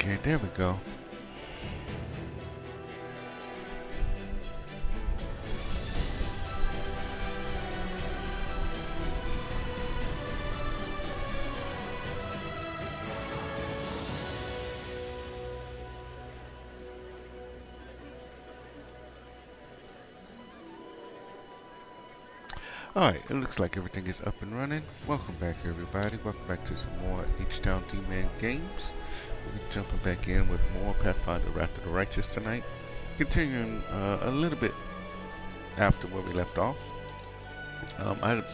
Okay, there we go. Alright, it looks like everything is up and running. Welcome back, everybody. Welcome back to some more H-Town D-Man games. We'll be jumping back in with more Pathfinder Wrath of the Righteous tonight. Continuing a little bit after where we left off. I've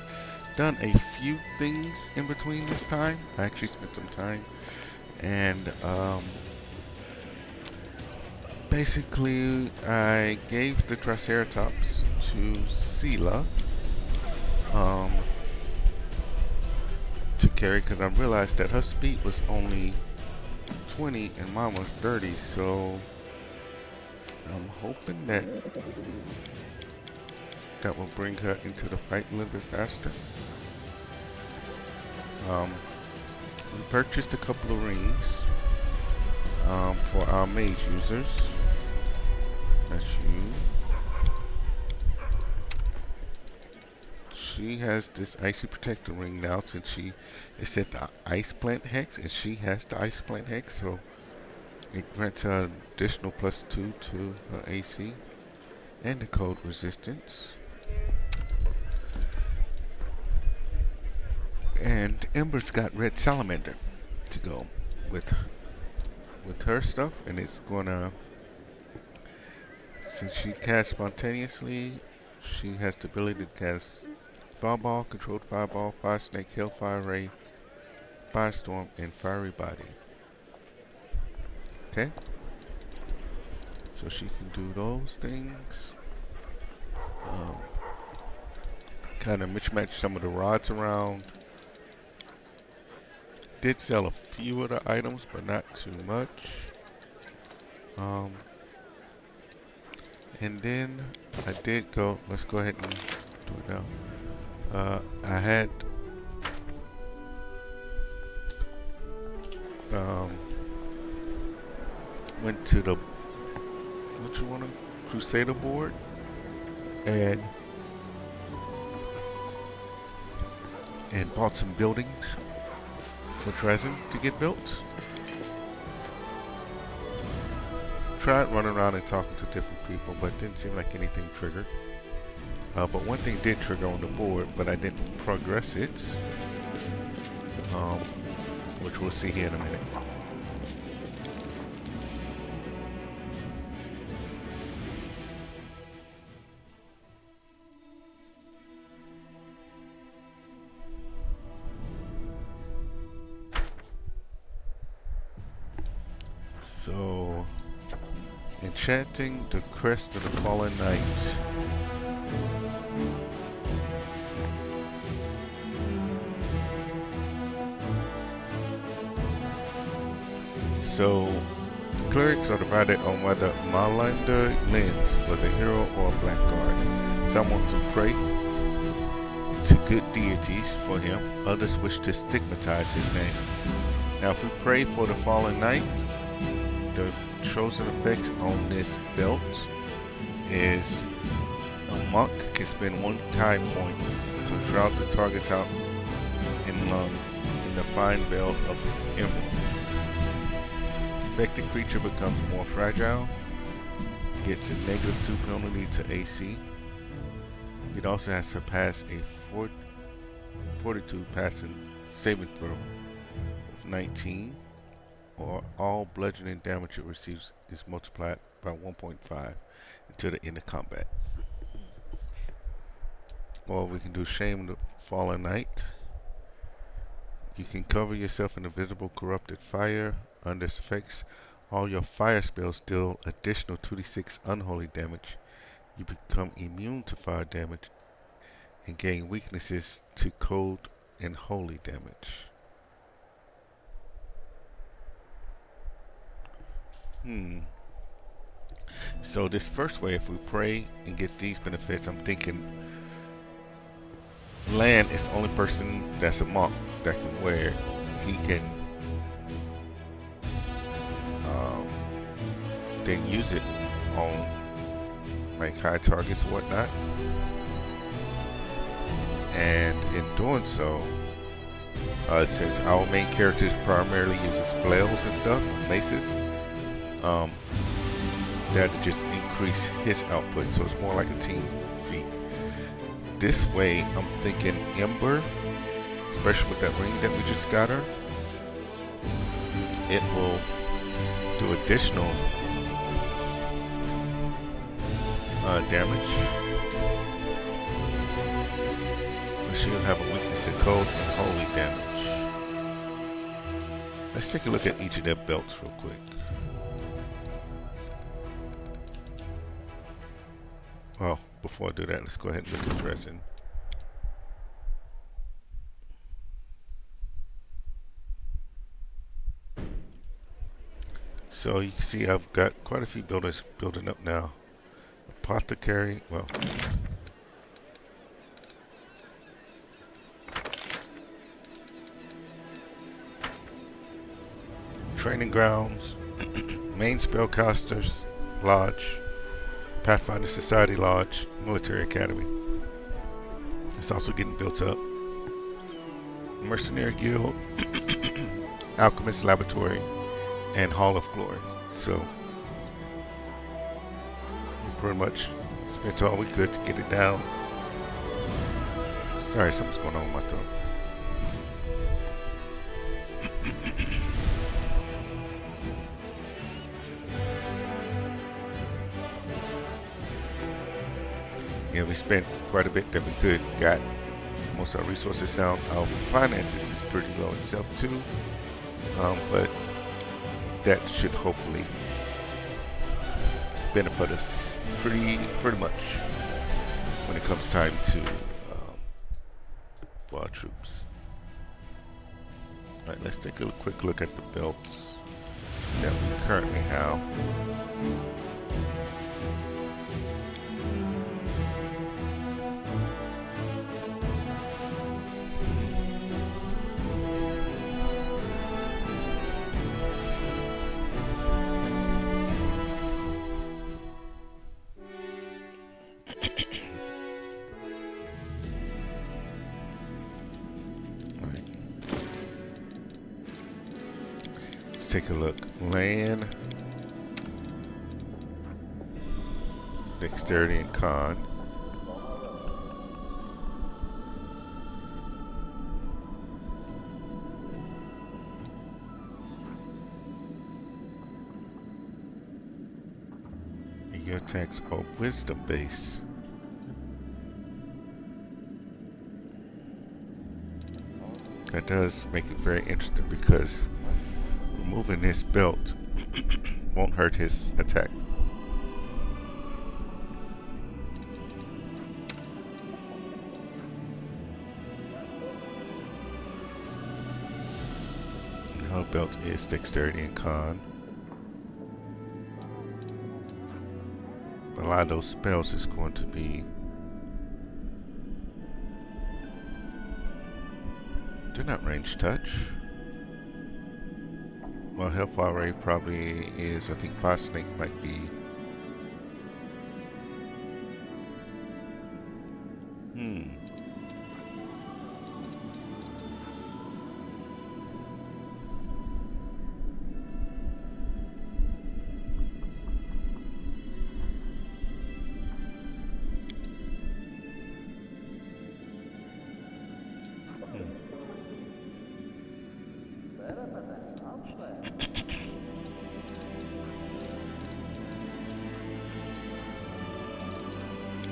done a few things in between this time. I actually spent some time and basically I gave the Triceratops to Sela to carry because I realized that her speed was only 20 and mine was 30, so I'm hoping that that will bring her into the fight a little bit faster. We purchased a couple of rings for our mage users. That's you. She has this icy protector ring now since she is set the ice plant hex, and she has the ice plant hex, so it grants her additional +2 to her AC and the cold resistance. And Ember's got red salamander to go with her stuff, and it's gonna, since she casts spontaneously, she has the ability to cast Fireball, Controlled Fireball, Fire Snake, Hellfire Ray, Firestorm, and Fiery Body. Okay? So she can do those things. Kind of mismatch some of the rods around. Did sell a few of the items, but not too much. And then I did go, let's go ahead and do it now. I had went to the Crusader board and bought some buildings for Dresden to get built. Tried running around and talking to different people, but it didn't seem like anything triggered. But one thing did trigger on the board, but I didn't progress it, which we'll see here in a minute. So, enchanting the crest of the fallen knight. So, the clerics are divided on whether Malander Lens was a hero or a blackguard. Some want to pray to good deities for him, others wish to stigmatize his name. Now, if we pray for the fallen knight, the chosen effects on this belt is a monk can spend 1 Kai point to shroud the target's out in lungs in the fine belt of emerald. Affected creature becomes more fragile, gets a -2 penalty to AC. It also has to pass a 42 passing saving throw of 19, or all bludgeoning damage it receives is multiplied by 1.5 until the end of combat. Or we can do Shame the Fallen Knight. You can cover yourself in invisible corrupted fire. Under its effects, all your fire spells deal additional 2d6 unholy damage. You become immune to fire damage and gain weaknesses to cold and holy damage. So this first way, if we pray and get these benefits, I'm thinking Land is the only person that's a monk that can wear it. He can then use it on like high targets and whatnot. And in doing so, since our main character primarily uses flails and stuff, maces, that'll just increase his output, so it's more like a team feat. This way, I'm thinking Ember, especially with that ring that we just got her, it will do additional damage. But she'll have a weakness in cold and holy damage. Let's take a look at each of their belts real quick. Well, before I do that, let's go ahead and look at dressing. So you can see I've got quite a few buildings building up now. Apothecary, well, training grounds, main spellcasters lodge, Pathfinder Society Lodge, Military Academy. It's also getting built up. Mercenary Guild, Alchemist Laboratory, and Hall of Glory. So we pretty much spent all we could to get it down. Sorry, something's going on with my throat. Yeah, we spent quite a bit that we could. Got most of our resources down. Our finances is pretty low itself too, but that should hopefully benefit us pretty much when it comes time to for our troops. All right, let's take a quick look at the belts that we currently have. Take a look. Land, dexterity, and con. Your attacks are wisdom base. That does make it very interesting because removing his belt won't hurt his attack. Her belt is dexterity and con. A lot of those spells is going to be, they're not range touch. Well, Hellfire Ray probably is, I think Fire Snake might be.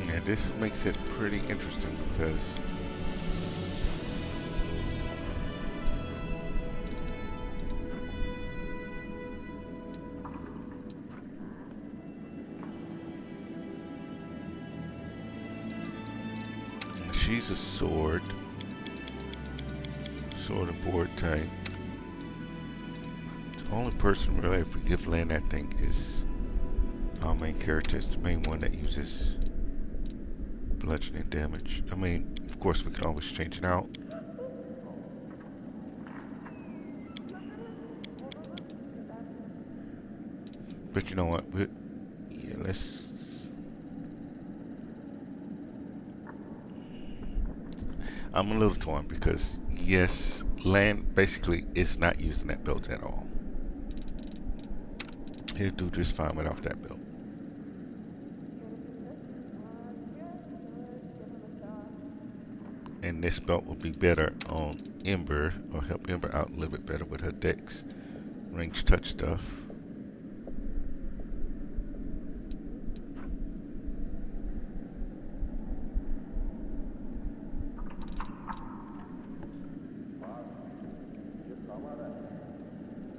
Yeah, this makes it pretty interesting because she's a sword and board type. The only person really, if we give land, I think, is our main character. Is the main one that uses bludgeoning damage. I mean, of course, we can always change it out. But you know what? Yeah, let's. I'm a little torn because yes, land basically is not using that belt at all. He'll do just fine without that belt. And this belt will be better on Ember, or help Ember out a little bit better with her dex range touch stuff.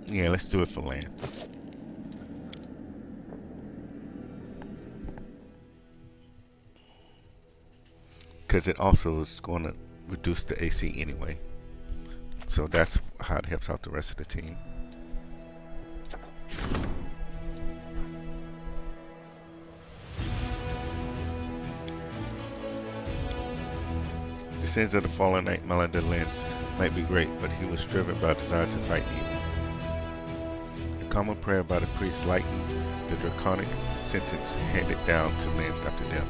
Yeah, let's do it for land. Because it also is going to reduce the AC anyway. So that's how it helps out the rest of the team. The sins of the fallen knight Malander Lens might be great, but he was driven by a desire to fight evil. A common prayer by the priest lightened the draconic sentence handed down to Lens after death.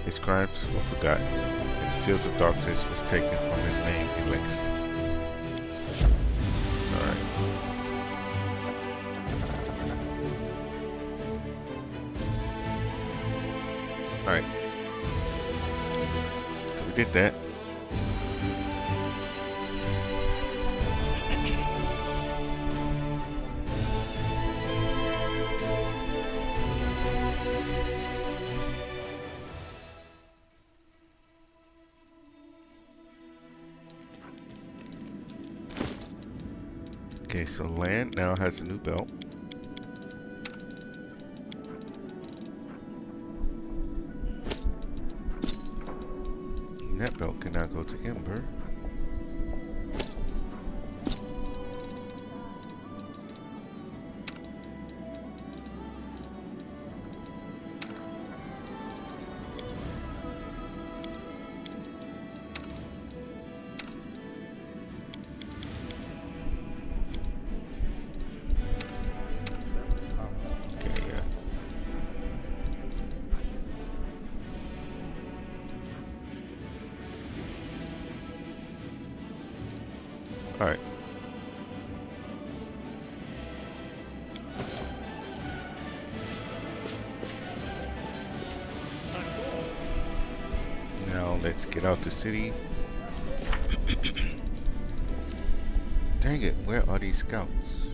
His crimes were forgotten, and the seals of darkness was taken from his name and legacy. Alright. Alright. So we did that. Okay, so land now has a new belt. And that belt can now go to Ember. Alright. Now let's get out the city. Dang it, where are these scouts?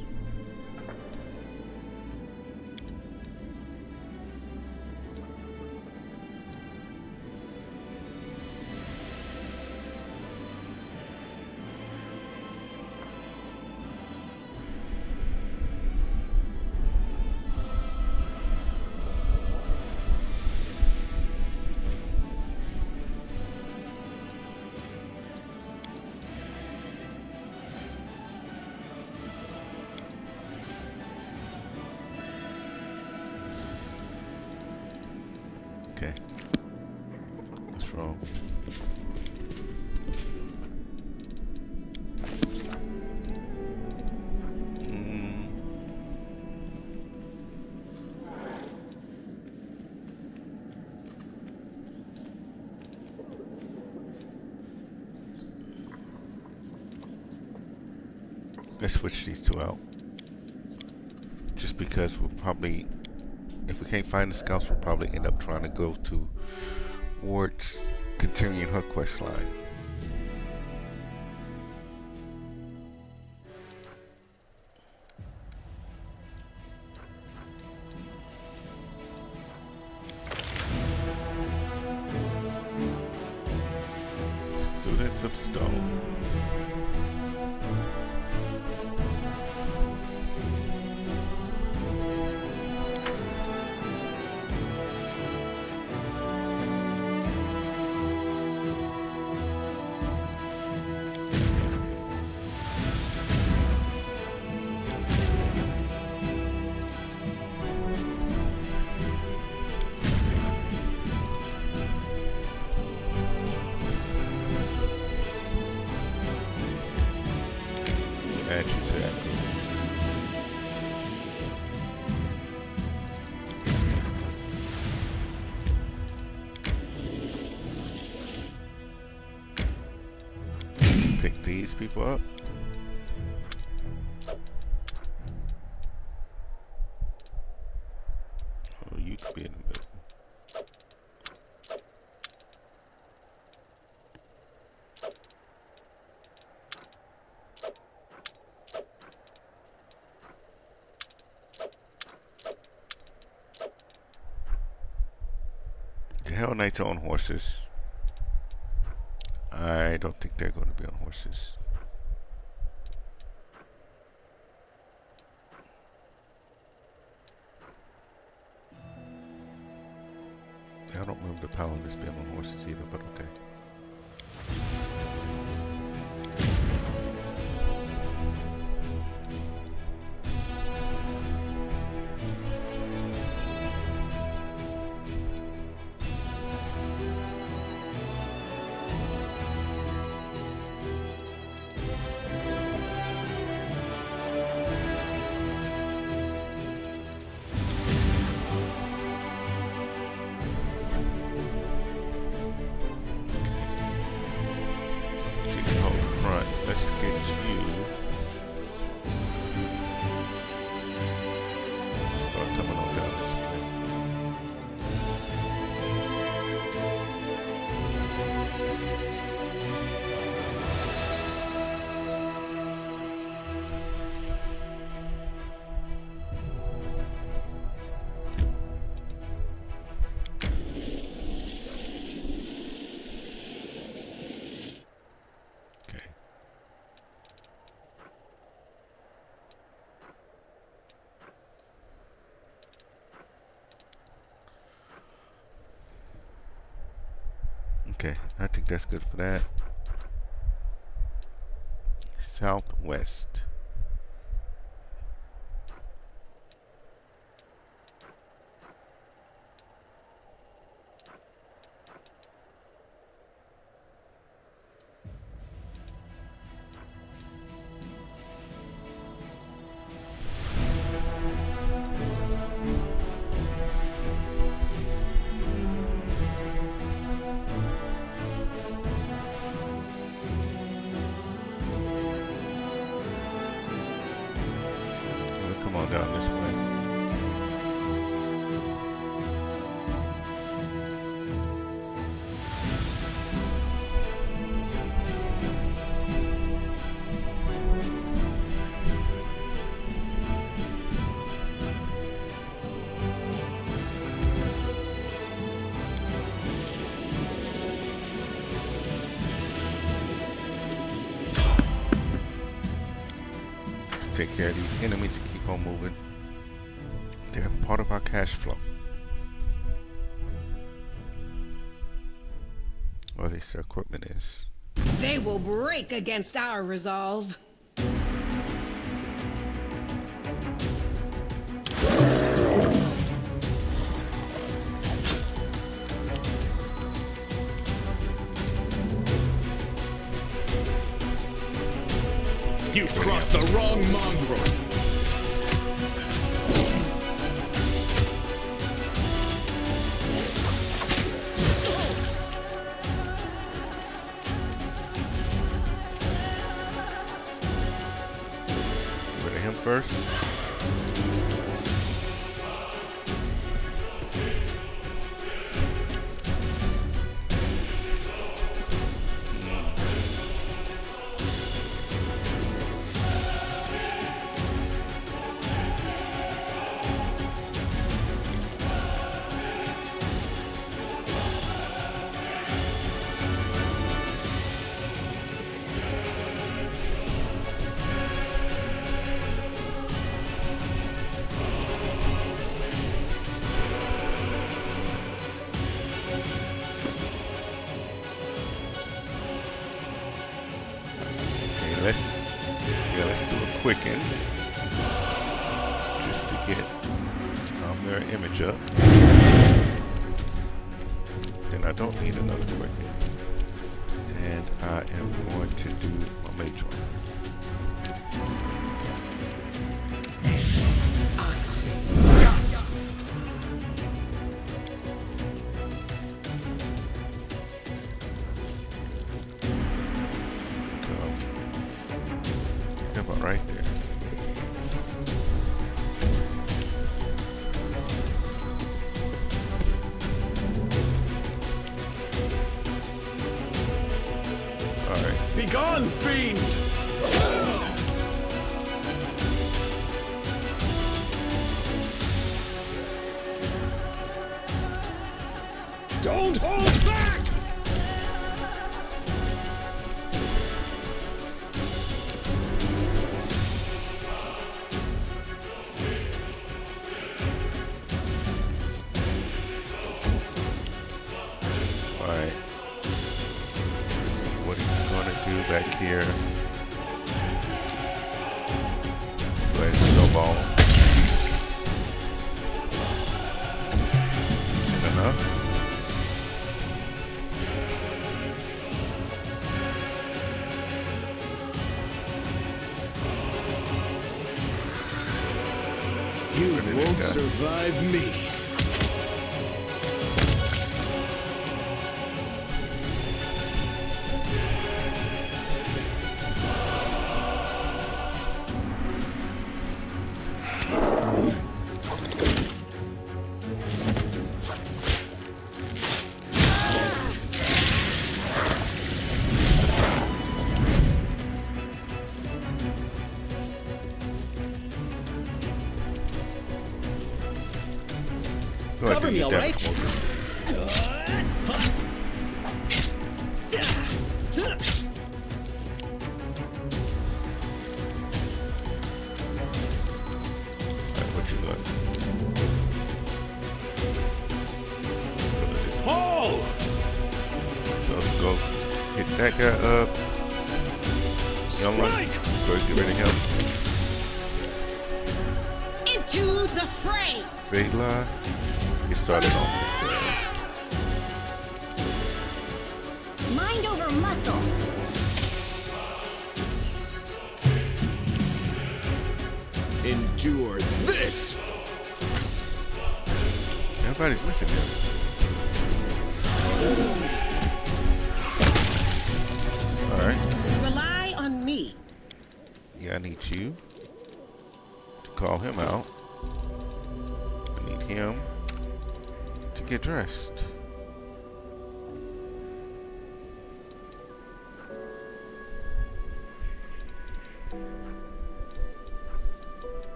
Okay. What's wrong? Let's switch these two out. Just because we'll probably, if we can't find the scouts, we'll probably end up trying to go towards continuing her quest line. Students of Stone. Add you to that group. these people up. Oh, you could be in the middle. The Hell Knights are on horses. I don't think they're going to be on horses. I don't remember the Paladins being on horses either, but okay. Let's get you. Start coming on down this way. Okay, I think that's good for that. Southwest. Come on down this way. Take care of these enemies and keep on moving. They're part of our cash flow. Or at least their equipment is. They will break against our resolve. You've crossed the wrong mongrel. Get rid of him first. Let's do a quicken just to get our mirror image up. Then I don't need another quicken, and I am going to do a matron. about right there. Alright. Begone, fiend! Don't hold back! Alright. So what are you gonna do back here? Go ahead and snowball. Enough. You won't survive me. Go ahead Cover and me, get all that right? promotion. Alright, what you got? Go to this. Fall! So let's go hit that guy up. Young one. Strike! Go ahead, get ready to help. Into the fray! Zayla. Get started on Mind over muscle. Endure this! Everybody's missing him. Alright. Rely on me. Yeah, I need you to call him out. I need him to get dressed.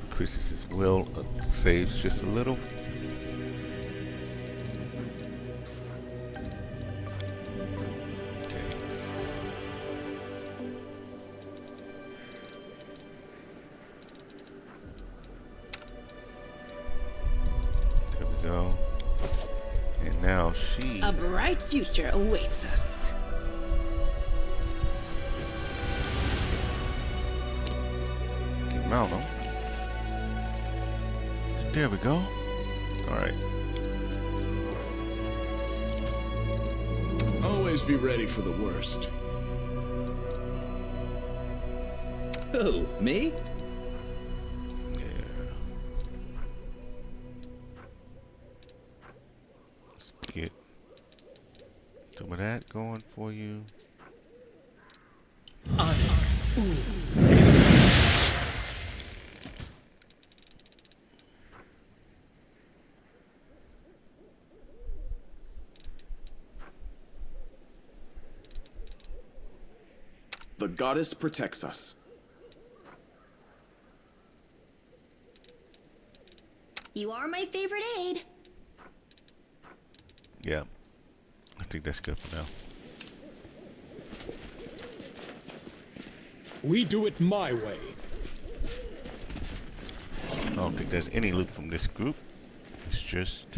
Increases his will, saves just a little. Okay. There we go. And now she. A bright future awaits us. Can mount him. There we go. Alright. Always be ready for the worst. Who, me? Yeah. Let's get some of that going for you. The goddess protects us. You are my favorite aide. Yeah. I think that's good for now. We do it my way. I don't think there's any loot from this group. It's just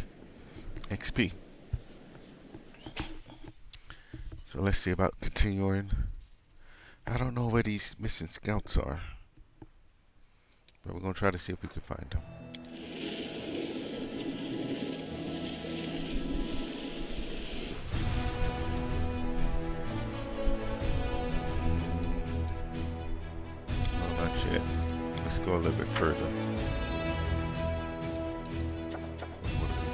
XP. So let's see about continuing. I don't know where these missing scouts are, but we're gonna try to see if we can find them. go a little bit further. What do we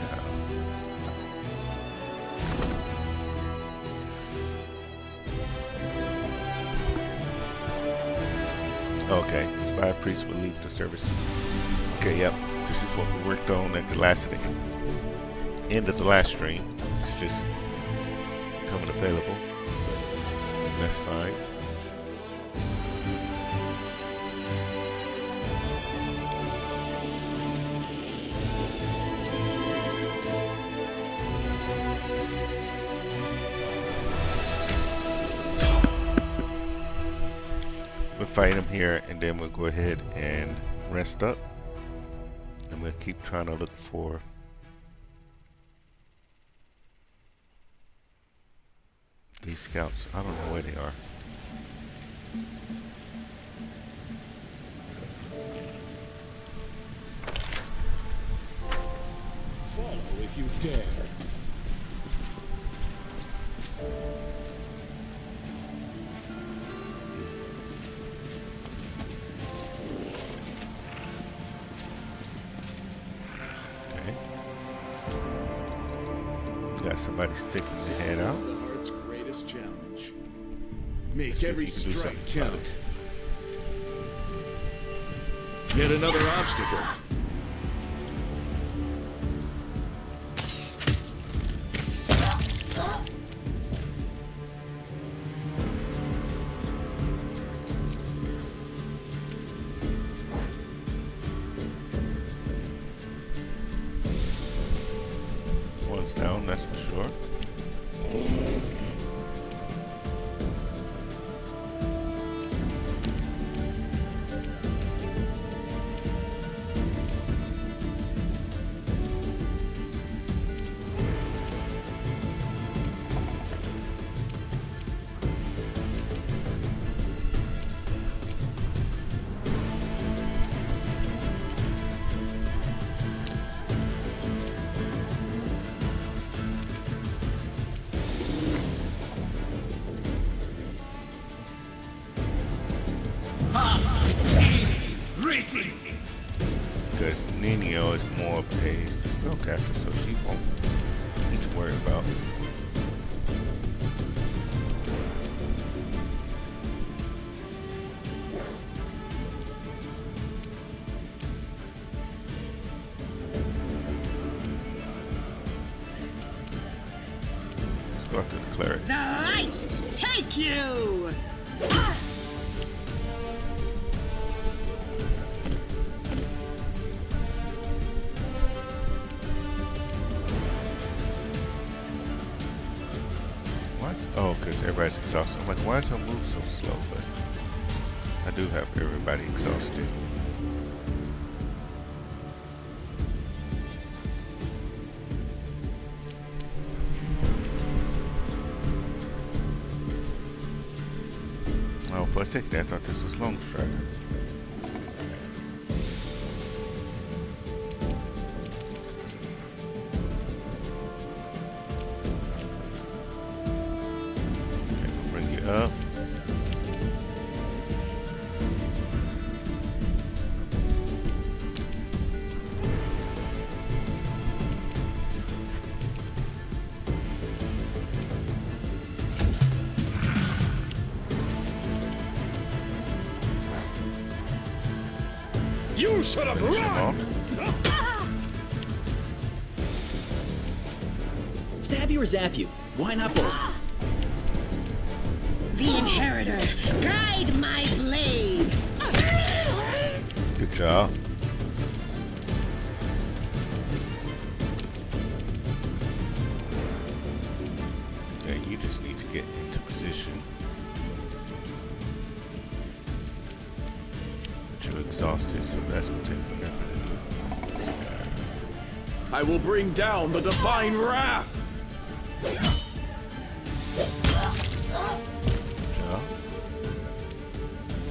have? Okay, inspired priest will leave the service. Okay, yep. This is what we worked on at the end of the last stream. It's just coming available. That's fine. We'll fight him here and then we'll go ahead and rest up. And we'll keep trying to look for these scouts. I don't know where they are. Follow if you dare. Okay. We got somebody sticking their head out. The heart's greatest challenge. Let's Make see if every you can do strike something about count. Yet another obstacle. One's down, that's for sure. Because Nino is more of a spellcaster, so she won't need to worry about. Let's go after the cleric. The light take you! Oh, because everybody's exhausted. I'm like, why does I move so slow? But I do have everybody exhausted. Oh, for a second I thought this was Long Strider. Up. You should have Finish him run! Stab you or zap you? Why not both? The Inheritor, guide my blade! Good job. Okay, you just need to get into position. But you're exhausted, so that's gonna take forever to do. I will bring down the divine wrath.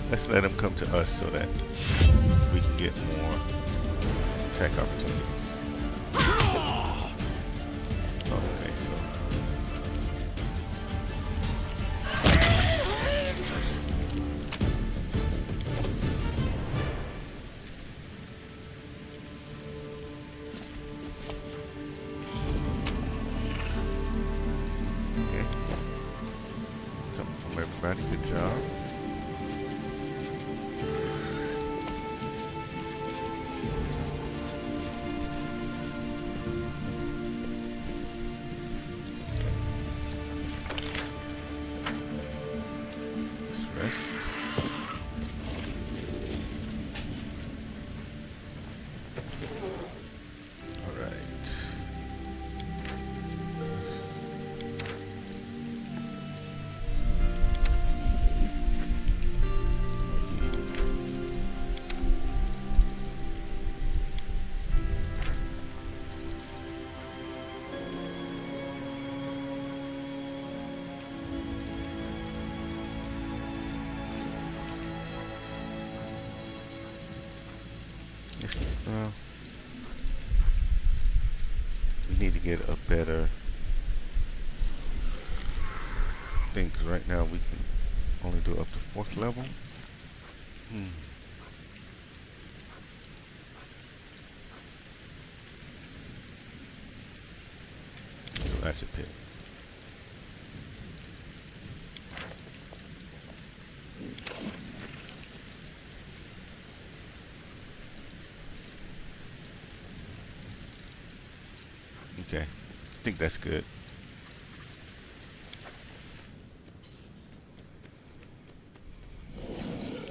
Let's let them come to us so that we can get more attack opportunities. Okay, so everybody. Good job. Let's rest. All right. It's, we need to get a better thing, 'cause right now we can only do up to 4th level. So that's a pit. Okay, I think that's good.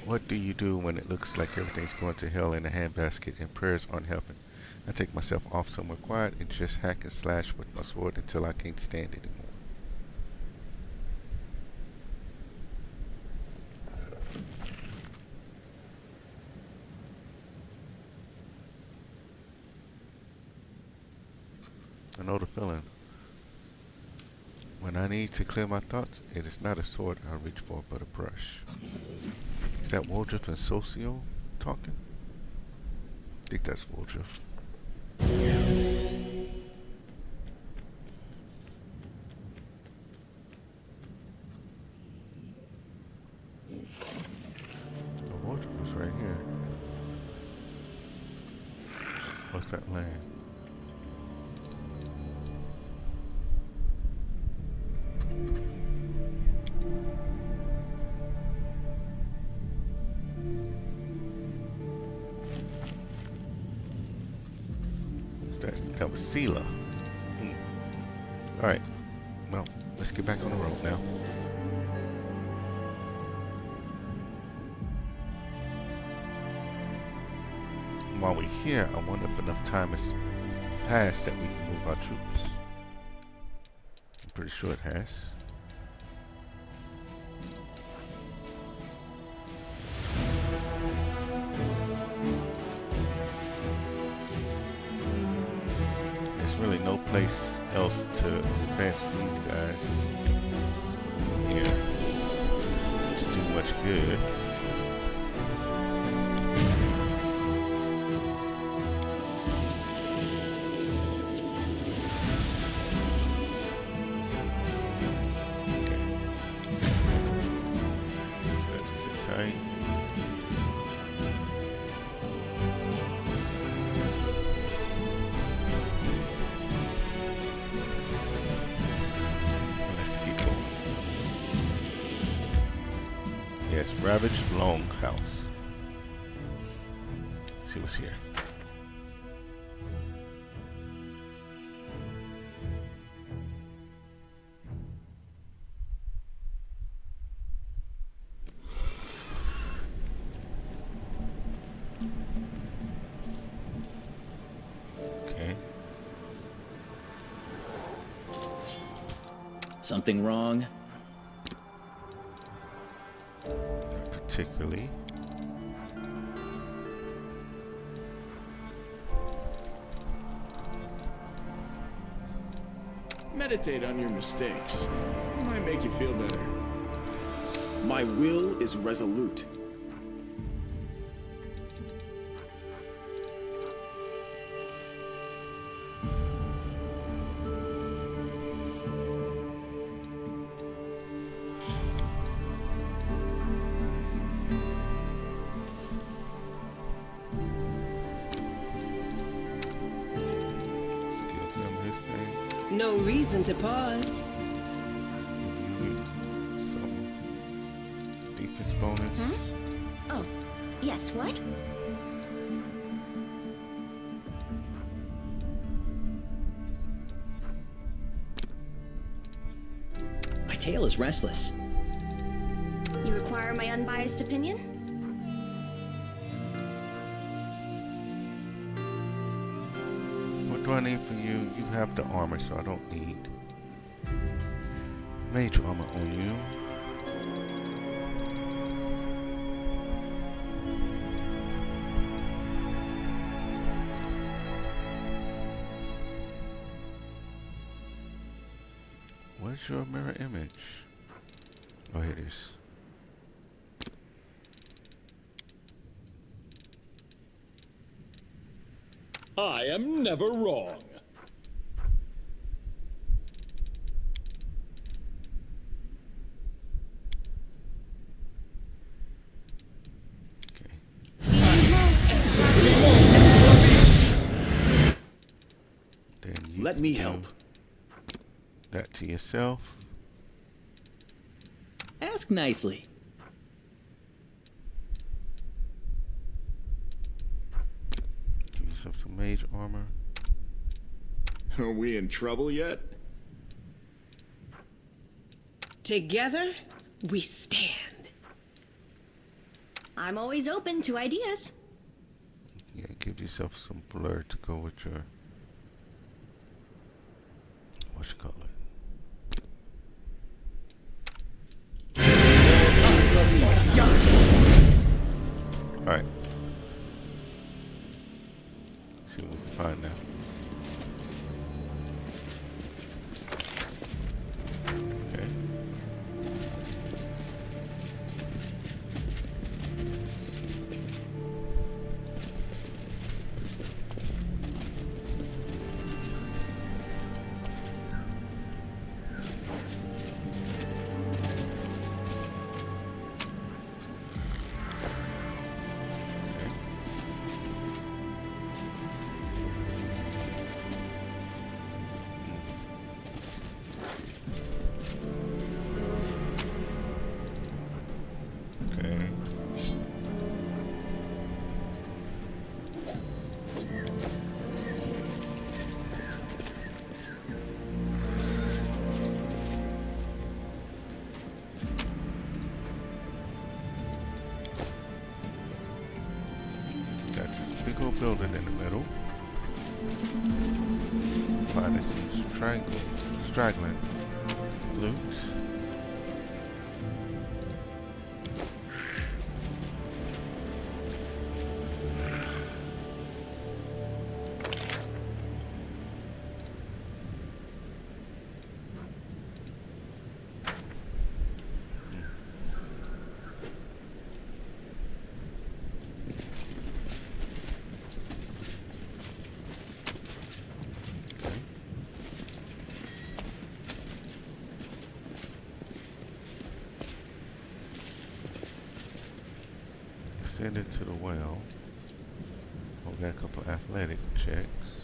What do you do when it looks like everything's going to hell in a handbasket and prayers aren't helping? I take myself off somewhere quiet and just hack and slash with my sword until I can't stand it anymore. I know the feeling. When I need to clear my thoughts, it is not a sword I reach for, but a brush. Is that Woldriff and Socio talking? I think that's Woldriff. The Woldriff was right here. What's that land? That was Sela. Alright. Well, let's get back on the road now. While we're here, I wonder if enough time has passed that we can move our troops. I'm pretty sure it has. Really no place else to advance these guys here to do much good. Okay. So that's a sit tight. Yes, Ravaged Longhouse. Let's see what's here. Okay. Something wrong? Particularly. Meditate on your mistakes. It might make you feel better. My will is resolute. No reason to pause. So What? My tail is restless. You require my unbiased opinion? What do I need for you? You have the armor, so I don't need mage armor on you. Where's your mirror image? Oh, here it is. I am never wrong. Okay. Then you Let me do help. that to yourself. Ask nicely. Give yourself some mage armor. Are we in trouble yet? Together, we stand. I'm always open to ideas. Yeah, give yourself some blur to go with your what you call it. Alright. See what we can find now. Okay. Okay. Got this big old building in the middle. Finding some straggling loot. Send it to the well. Oh, we got a couple of athletic checks.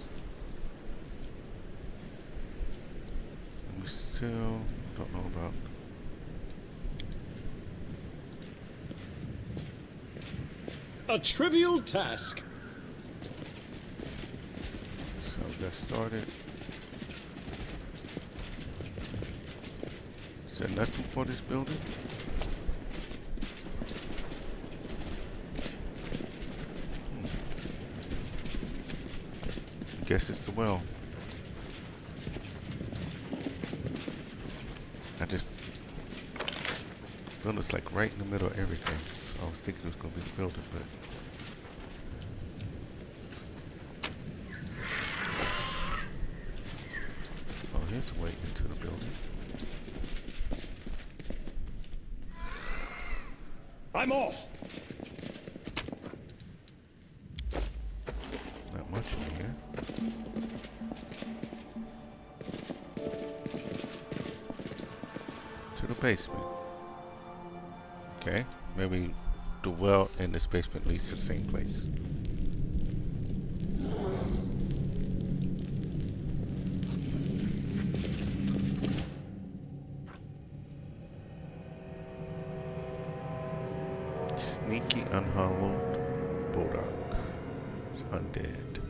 And we still don't know about A trivial task. so we got started. Is there nothing for this building? Guess it's the well. I just feel it's like right in the middle of everything. So I was thinking it was gonna be the building, but oh, here's a way into the building. I'm off. Not much in here. To the basement. Okay, maybe the well and this basement leads to the same place. Sneaky unhallowed Bulldog. It's undead.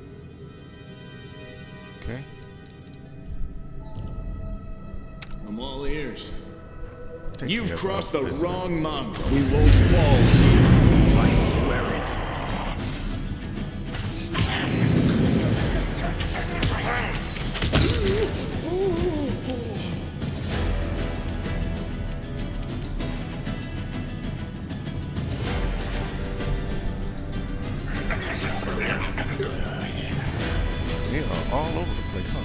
Okay. I'm all ears. Take You've care crossed of the this wrong mongrel. We won't fall here. I swear it. They are all over the place, huh?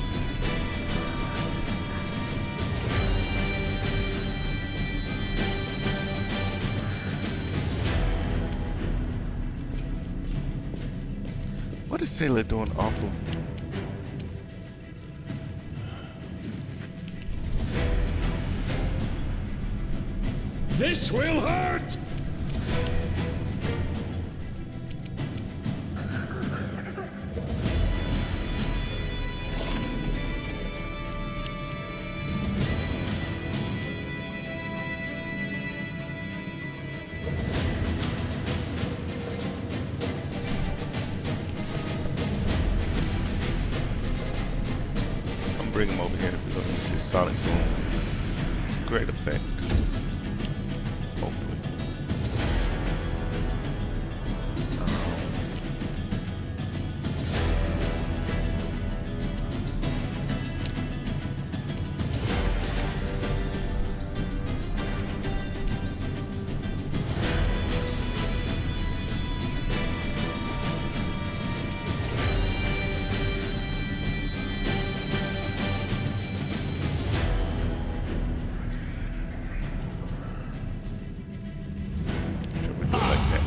What is Sailor doing off of? This will hurt! I'm bringing him over here if we're gonna use his Sonic Boom. Great effect. Hopefully. Should we do it like that?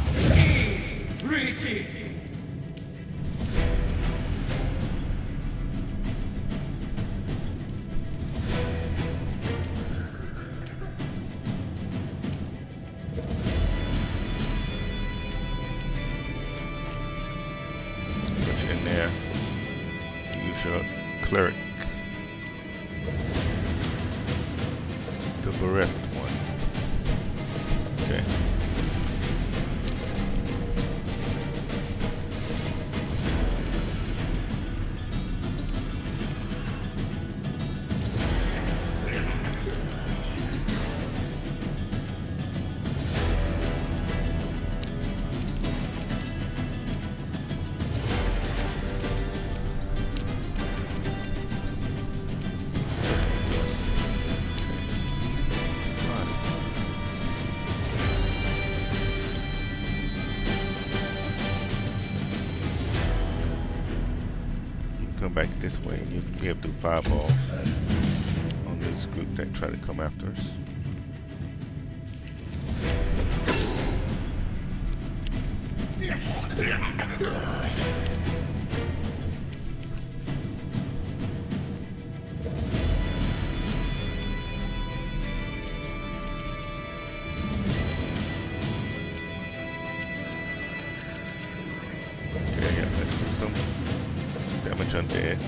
Put you in there. Use your cleric. The bereft one. Okay. Come back this way and you'll be able to fireball on this group that try to come after us. Okay, yeah, let's do some damage undead.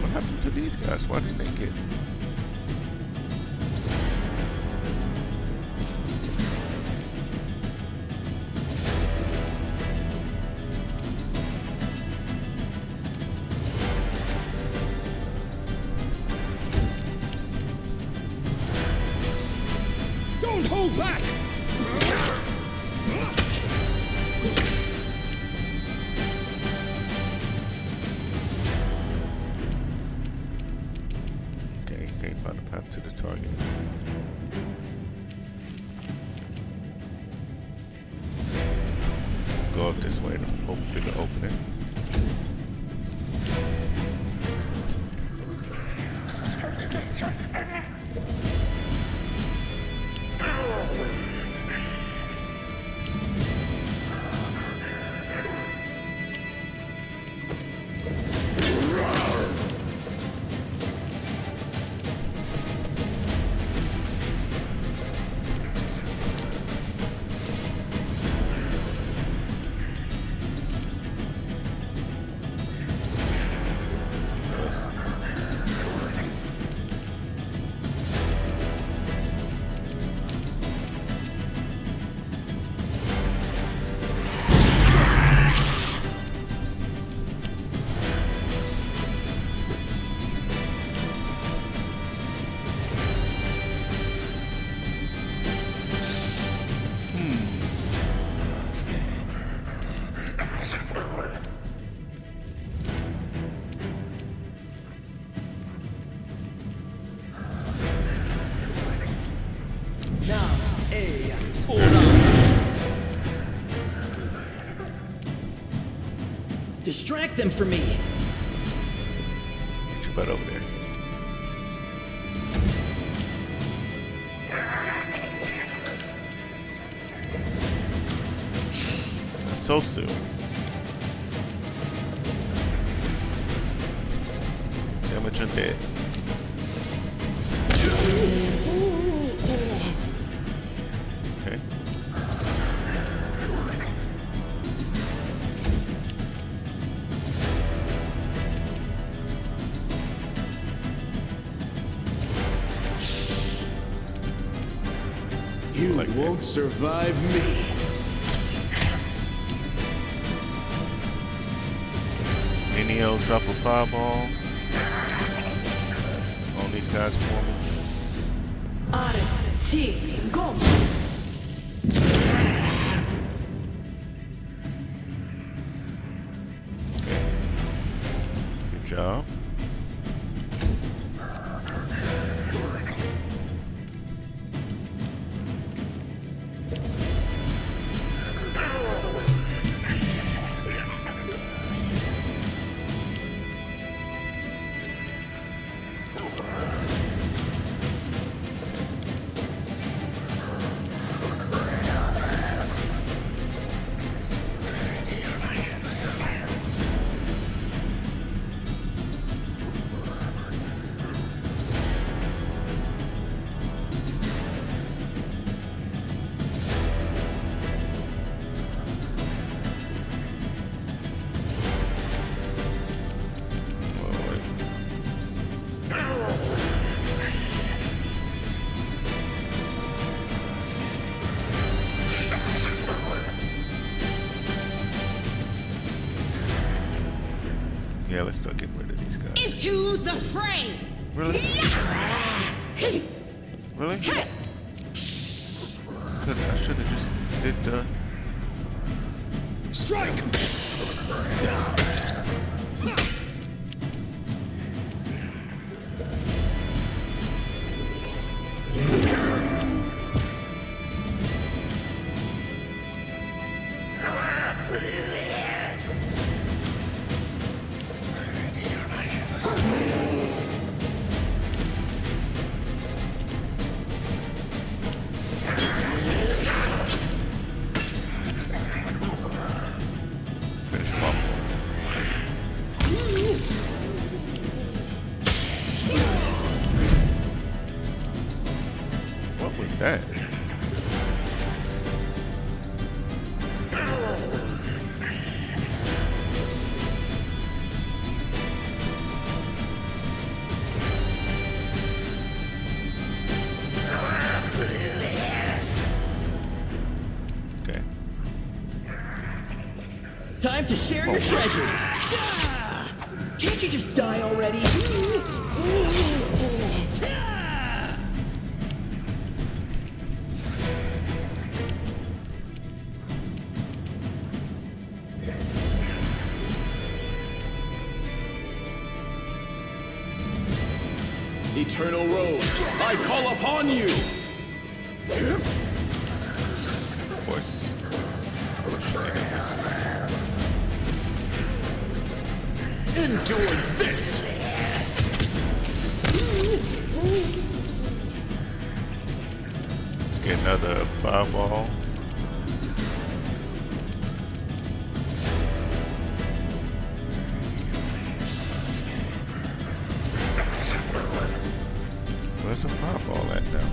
What happened to these guys? Why didn't they get? Don't hold back! Okay, can't find a path to the target. Go up this way to hopefully to open it. Distract them for me. Get your butt over there. That's so soon. Damage undead. Okay. You Like that. won't survive me. Neo drop a fireball on these guys for me. Okay. Good job. Yeah, let's start getting rid of these guys. Into the fray! Really? Really? I should have just did the... Strike! Finish him off. What was that? Okay. Time to share your treasures. Ah! Can't you just die already? Ah! Eternal Rose, I call upon you! Of course. Endure this! Let's get another fireball. Where's the fireball at now?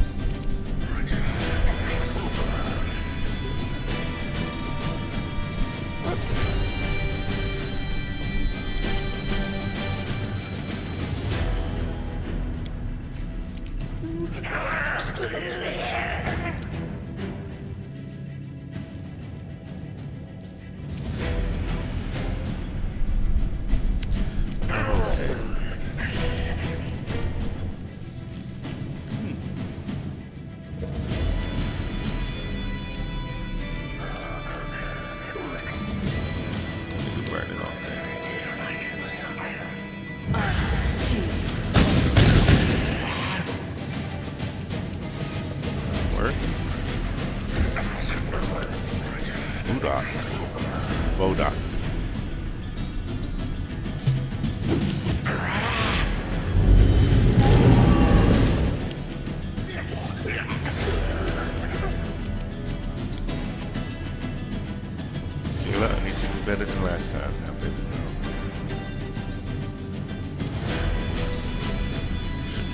Okay. Need to burn it off. Work. Budok. Bodok. luck. I need you to do better than last time. Now, baby.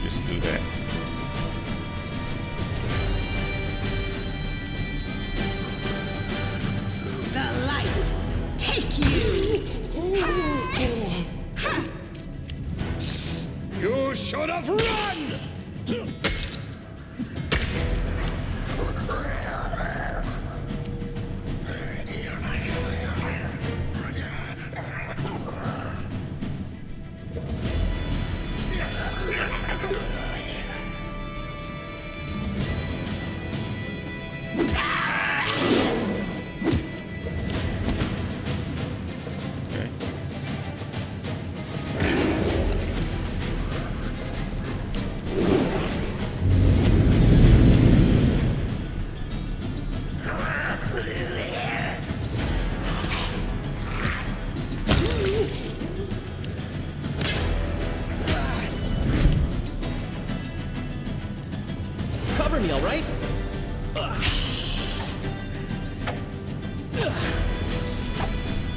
Just do that. The light take you. You should have run! Cover me, all right?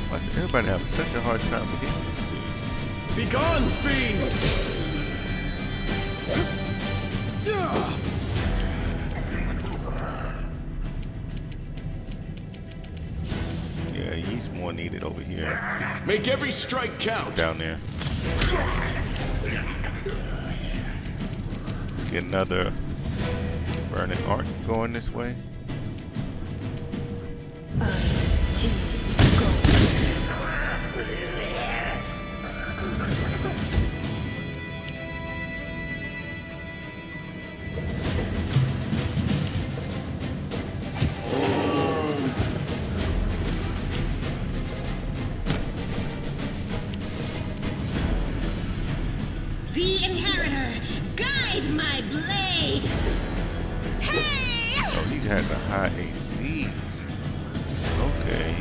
Why is everybody having such a hard time hitting this dude? Begone, fiend! Yeah, he's more needed over here. Make every strike count. Down there. Get another burning arc going this way. The inheritor, guide my blade. Hey! Oh, he has a high AC. Okay.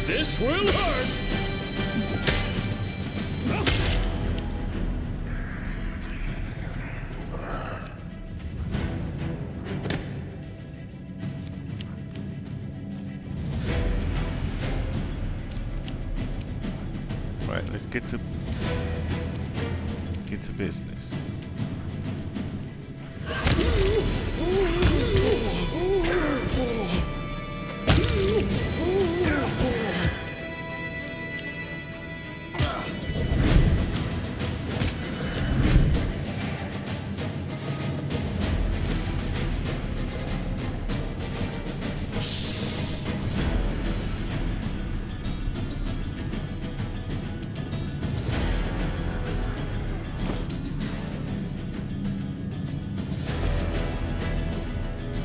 This will hurt! Right, let's get to business.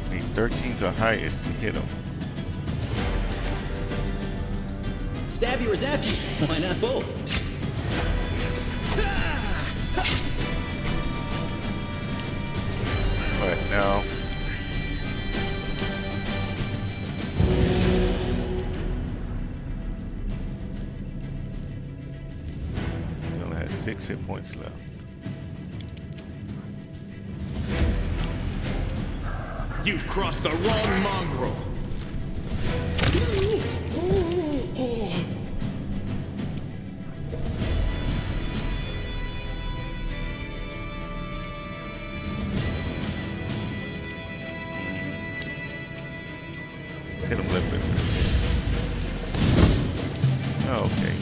Need 13's the highest to hit him. Stab you or zap you? Why not both? Right now. He only has 6 hit points left. You've crossed the wrong mongrel! Let's hit him a little bit. Oh, okay.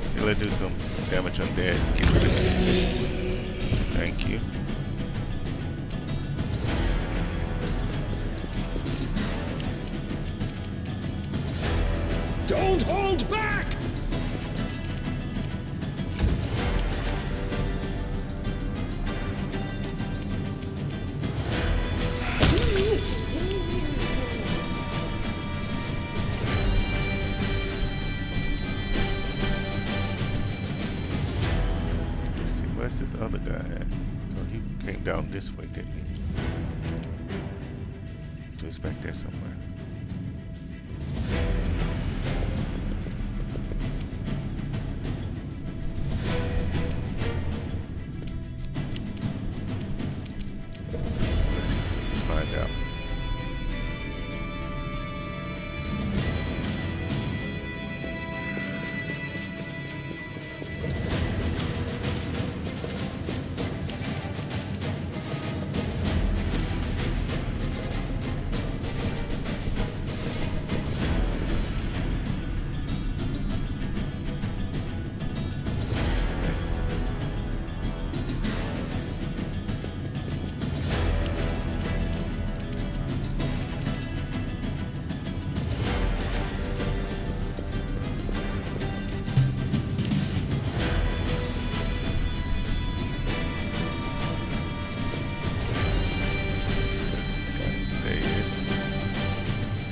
See, let's do some damage on that. Get rid of this thing. Thank you. Don't hold back! Let's see, where's this other guy at? Oh, he came down this way, didn't he? So it's back there somewhere. So let's see if we can find out.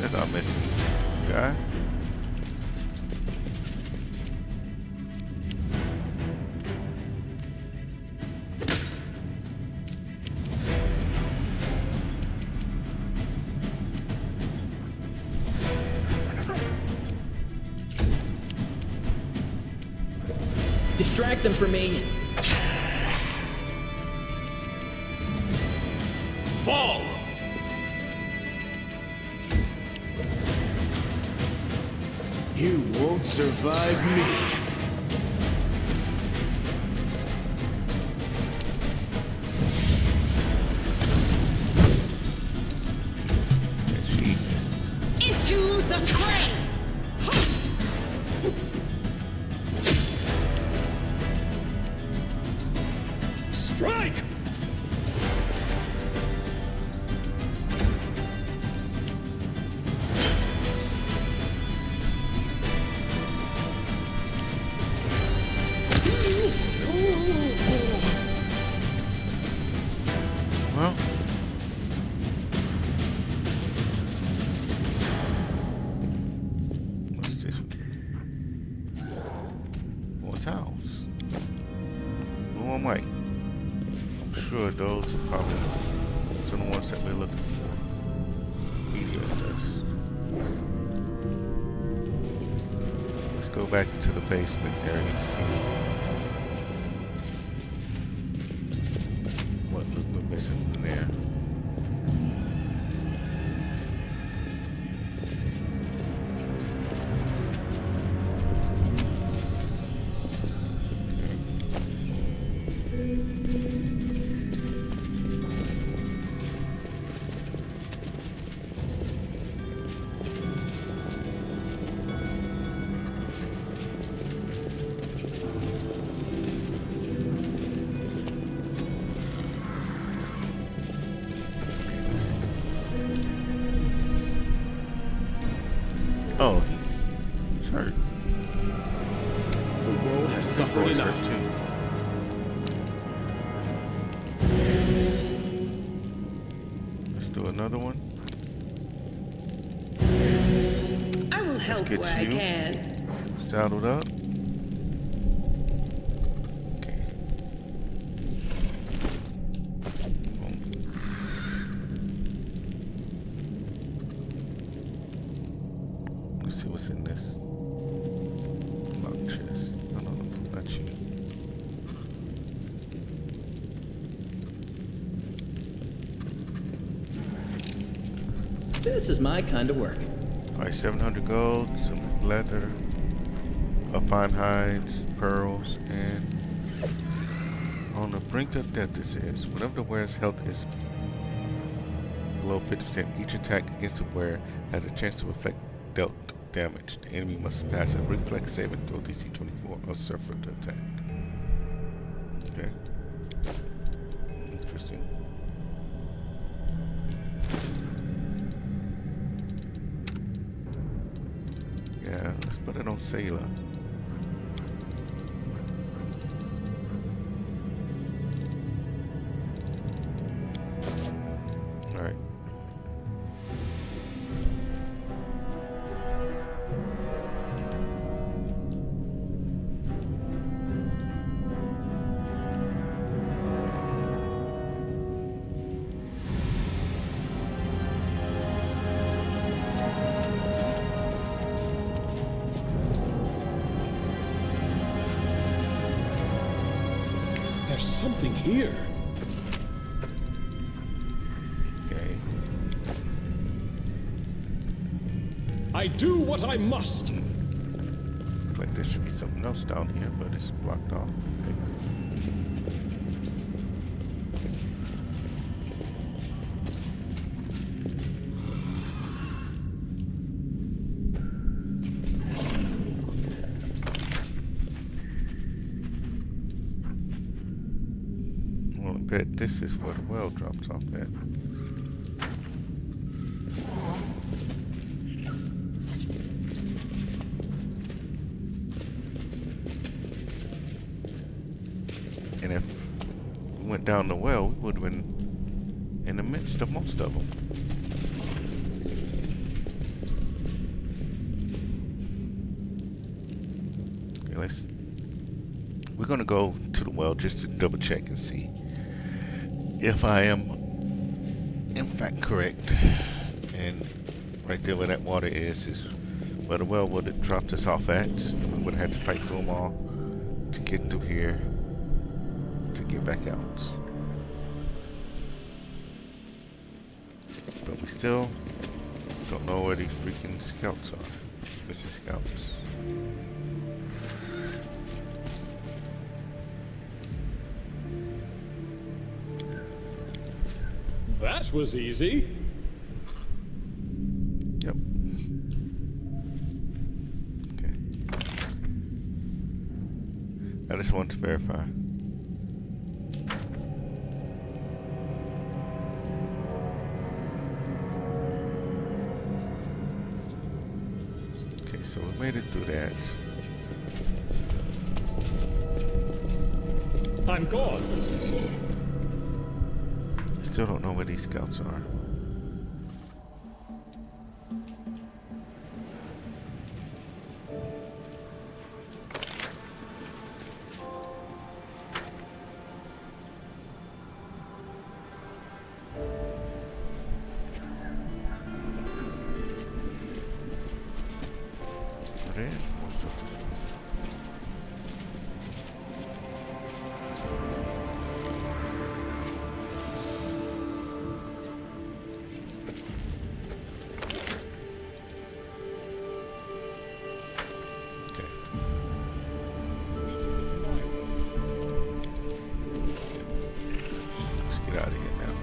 That's our missing guy. Distract them for me. Fall! You won't survive me. And she missed. Into the fray! Strike! Well, what's this? More towels. Blue and white. I'm sure those are probably some of the ones that we're looking for. Media dust. Let's go back to the basement area and see what look we're missing in there. Let's see. Oh, he's hurt. The world has suffered Boy's enough. hurt too. Let's do another one. I will help get where I you. can. Saddled up. Okay. Boom. Let's see what's in this lock chest. No, no, no, not you. This is my kind of work. Alright, 700 gold, some leather, fine hides, pearls, and on the brink of death this is. Whenever the wearer's health is below 50%, each attack against the wearer has a chance to inflict dealt damage. The enemy must pass a reflex saving throw DC 24 or suffer the attack. Okay. Interesting. Yeah, let's put it on Sailor. Alright. something here. Okay. I do what I must. Looks like there should be something else down here, but it's blocked off. Okay. Well, I bet this is where the well drops off at. And if we went down the well, we would have been in the midst of most of them. Okay, we're gonna go to the well just to double check and see if I am in fact correct. And right there where that water is where the well would have dropped us off at. And we would have had to fight through them all to get through here to get back out. But we still don't know where these freaking scouts are. Missing scouts. That was easy. Yep. Okay. I just want to verify. Okay, so we made it through that. I'm gone. Still don't know where these scouts are. There is more stuff to see. Let's get out of here now.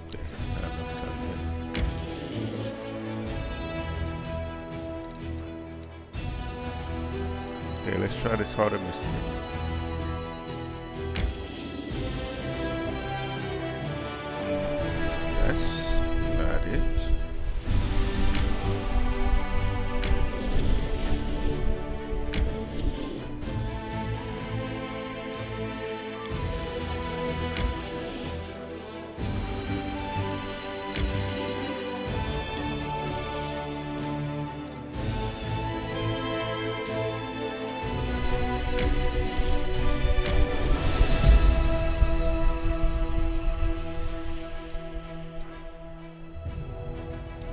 Okay, not enough time yet. Okay, let's try this harder mystery. That's not it.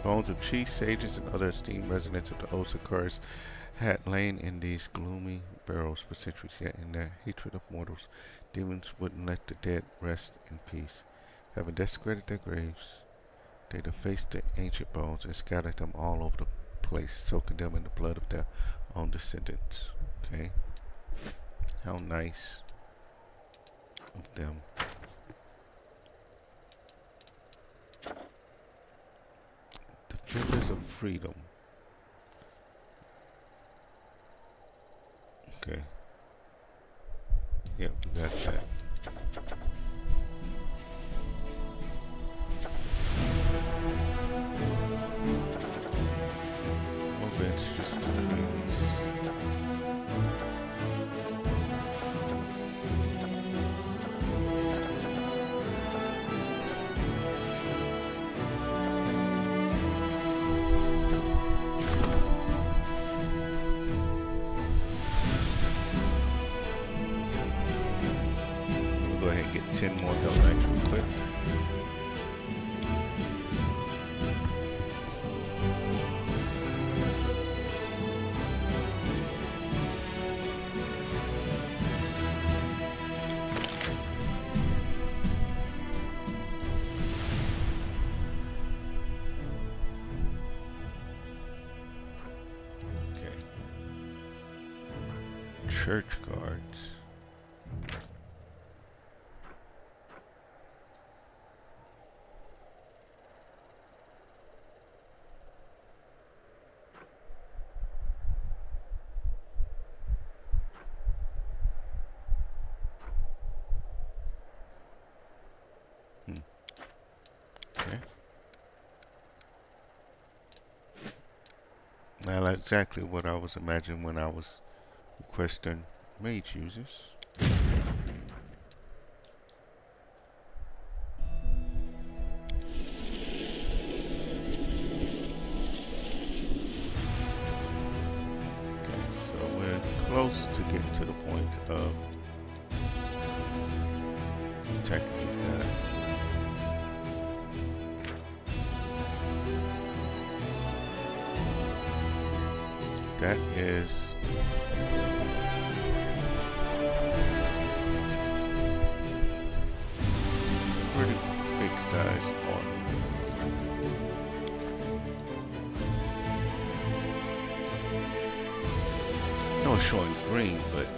Bones of chiefs, sages, and other esteemed residents of the old Sakars had lain in these gloomy barrows for centuries, yet in their hatred of mortals, demons wouldn't let the dead rest in peace. Having desecrated their graves, they defaced the ancient bones and scattered them all over the place, soaking them in the blood of their own descendants. Okay. How nice of them. Defenders of freedom. Okay. Yep, we got that. More bench just to release. 10 more donuts real quick. Church guards. Okay. Now that's exactly what I was imagining when I was requesting mage users. Okay, so we're close to getting to the point of attacking these guys. That is pretty big size army. No, it's showing green, but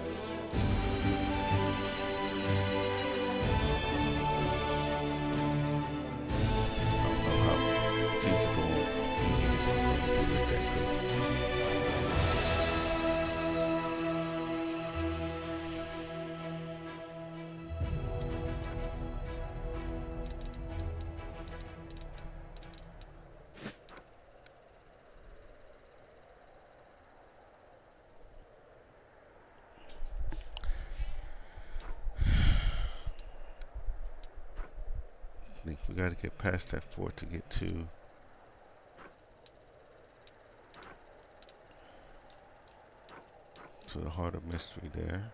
I don't know how feasible or easy it is to do with that green. I think we got to get past that fort to get to the heart of mystery there.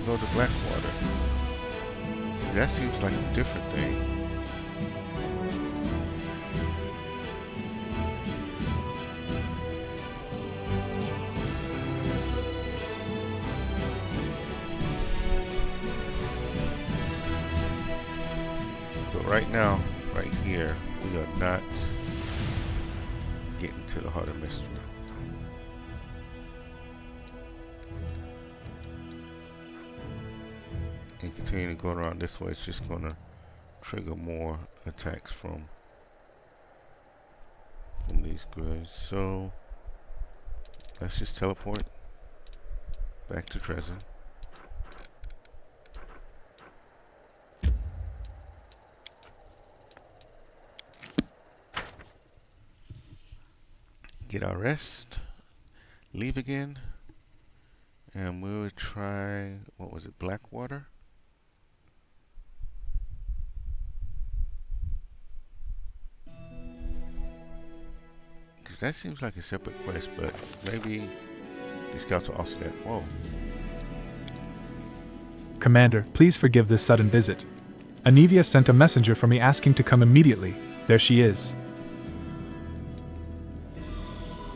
Go to Blackwater. That seems like a different thing. But right now, right here, we are not getting to the heart of mystery. And continuing to go around this way, it's just gonna trigger more attacks from these graves. So let's just teleport back to Dresden. Get our rest, leave again, and we'll try, what was it, Blackwater? Because that seems like a separate quest, but maybe the scouts are also there. Whoa. Commander, please forgive this sudden visit. Anivia sent a messenger for me asking to come immediately. There she is.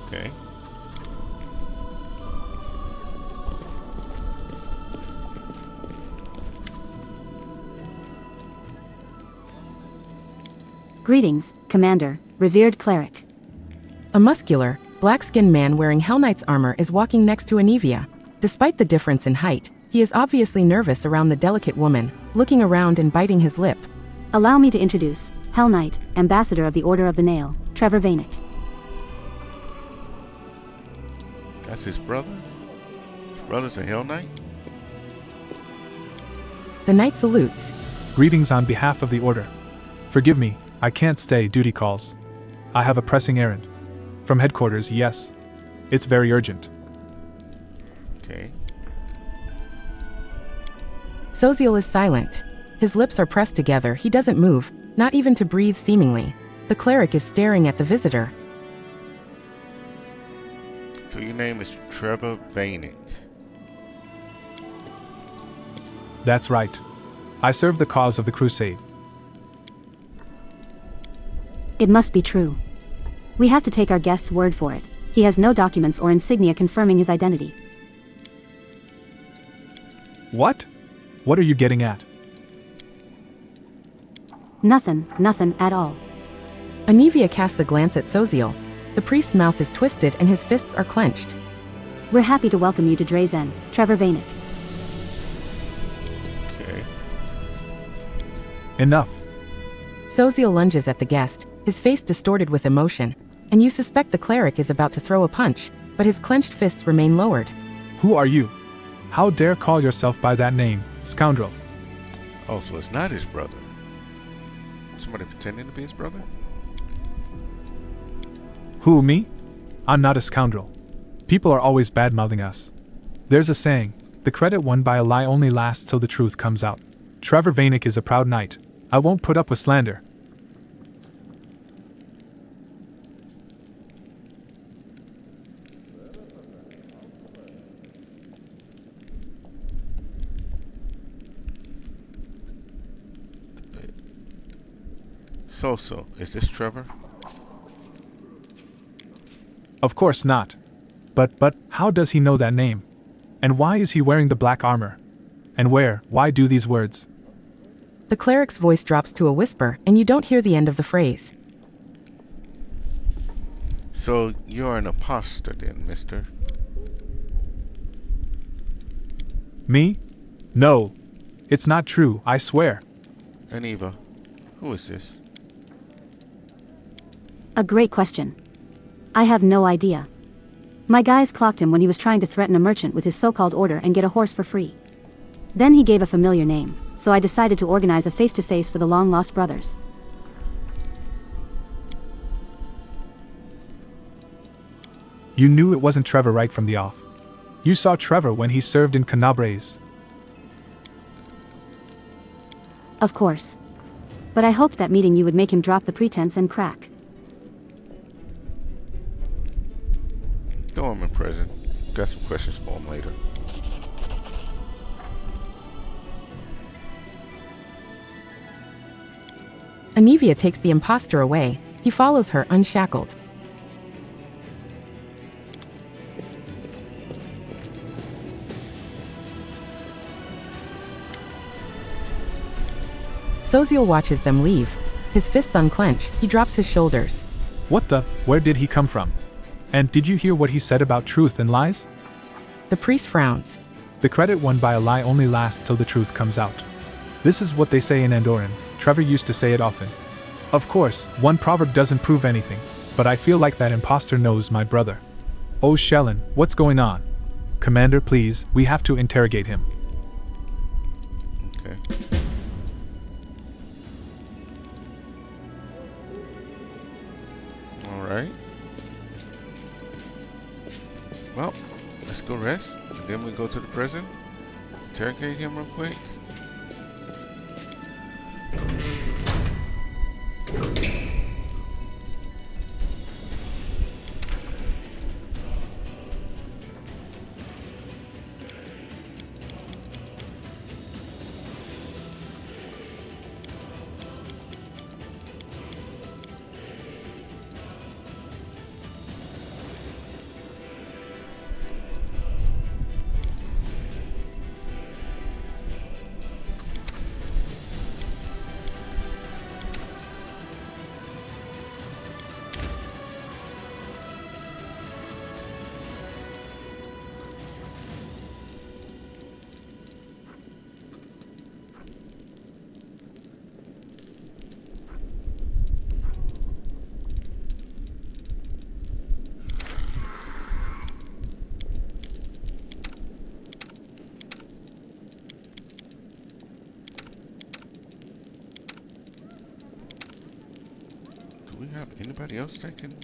Okay. Greetings, Commander, revered cleric. A muscular, black-skinned man wearing Hell Knight's armor is walking next to Anivia. Despite the difference in height, he is obviously nervous around the delicate woman, looking around and biting his lip. Allow me to introduce Hell Knight, Ambassador of the Order of the Nail, Trevor Vainick. That's his brother? His brother's a Hell Knight? The knight salutes. Greetings on behalf of the Order. Forgive me, I can't stay, duty calls. I have a pressing errand. From headquarters, yes. It's very urgent. Okay. Soziel is silent. His lips are pressed together, he doesn't move, not even to breathe seemingly. The cleric is staring at the visitor. So your name is Trevor Vainick. That's right. I serve the cause of the crusade. It must be true. We have to take our guest's word for it. He has no documents or insignia confirming his identity. What? What are you getting at? Nothing at all. Anivia casts a glance at Soziel. The priest's mouth is twisted and his fists are clenched. We're happy to welcome you to Drazen, Trevor Vainick. Okay. Enough. Soziel lunges at the guest, his face distorted with emotion, and you suspect the cleric is about to throw a punch, but his clenched fists remain lowered. Who are you? How dare call yourself by that name, scoundrel? Oh, so it's not his brother. Somebody pretending to be his brother? Who, me? I'm not a scoundrel. People are always bad-mouthing us. There's a saying, the credit won by a lie only lasts till the truth comes out. Trevor Vainick is a proud knight. I won't put up with slander. So, is this Trevor? Of course not. But, how does he know that name? And why is he wearing the black armor? And why do these words? The cleric's voice drops to a whisper, and you don't hear the end of the phrase. So, you're an imposter then, mister? Me? No. It's not true, I swear. Aniva, who is this? A great question. I have no idea. My guys clocked him when he was trying to threaten a merchant with his so-called order and get a horse for free. Then he gave a familiar name, so I decided to organize a face-to-face for the long-lost brothers. You knew it wasn't Trevor right from the off. You saw Trevor when he served in Canabres. Of course. But I hoped that meeting you would make him drop the pretense and crack. Throw him in prison. Got some questions for him later. Anivia takes the impostor away. He follows her unshackled. Soziel watches them leave. His fists unclench, he drops his shoulders. Where did he come from? And did you hear what he said about truth and lies? The priest frowns. The credit won by a lie only lasts till the truth comes out. This is what they say in Andoran. Trevor used to say it often. Of course, one proverb doesn't prove anything, but I feel like that imposter knows my brother. Oh Shellen, what's going on? Commander, please, we have to interrogate him. Okay. Alright. Well, let's go rest, and then we go to the prison, interrogate him real quick. Do we have anybody else that can?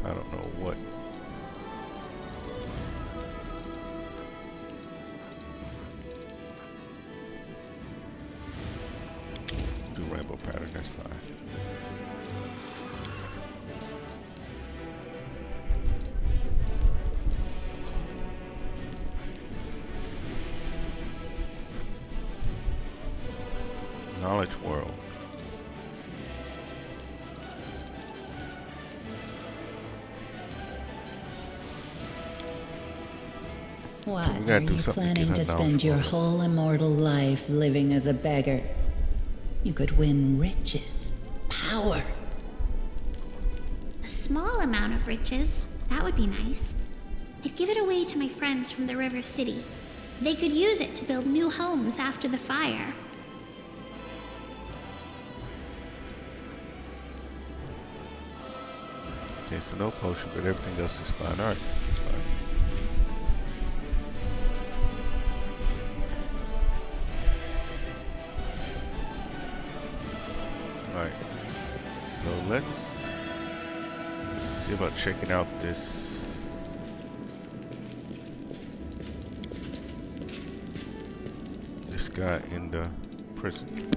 I don't know what. Do rainbow pattern, that's fine. Knowledge world. What, We are gotta do you something to planning get to her spend your knowledge. whole immortal life living as a beggar? You could win riches, power. A small amount of riches. That would be nice. I'd give it away to my friends from the River City. They could use it to build new homes after the fire. Okay, so no potion, but everything else is fine. Alright, that's fine. Alright, so let's see about checking out this guy in the prison.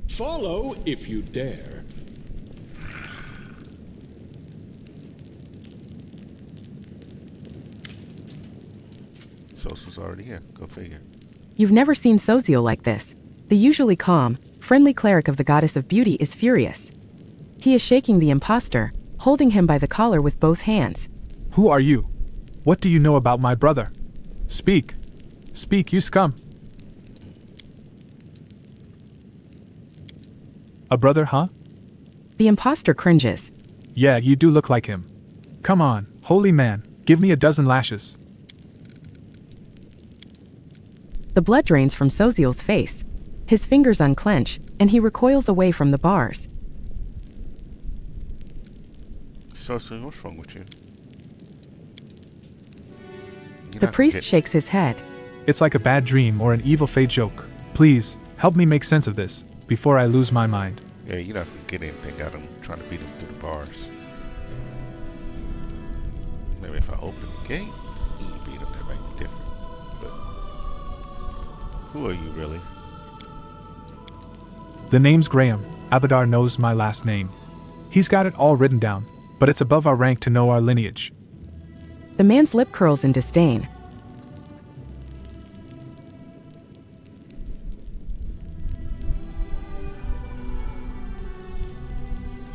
Follow if you dare. Sos was already here. Go figure. You've never seen Soziel like this. The usually calm, friendly cleric of the goddess of beauty is furious. He is shaking the impostor, holding him by the collar with both hands. Who are you? What do you know about my brother? Speak. Speak, you scum. A brother, huh? The impostor cringes. Yeah, you do look like him. Come on, holy man, give me a dozen lashes. The blood drains from Soziel's face. His fingers unclench, and he recoils away from the bars. Sos, what's wrong with you? The priest shakes his head. It's like a bad dream or an evil fate joke. Please, help me make sense of this, before I lose my mind. Yeah, you're not gonna get anything out of him trying to beat him through the bars. Maybe if I open the gate, you can beat him, that might be different. But who are you really? The name's Graham. Abadar knows my last name. He's got it all written down, but it's above our rank to know our lineage. The man's lip curls in disdain.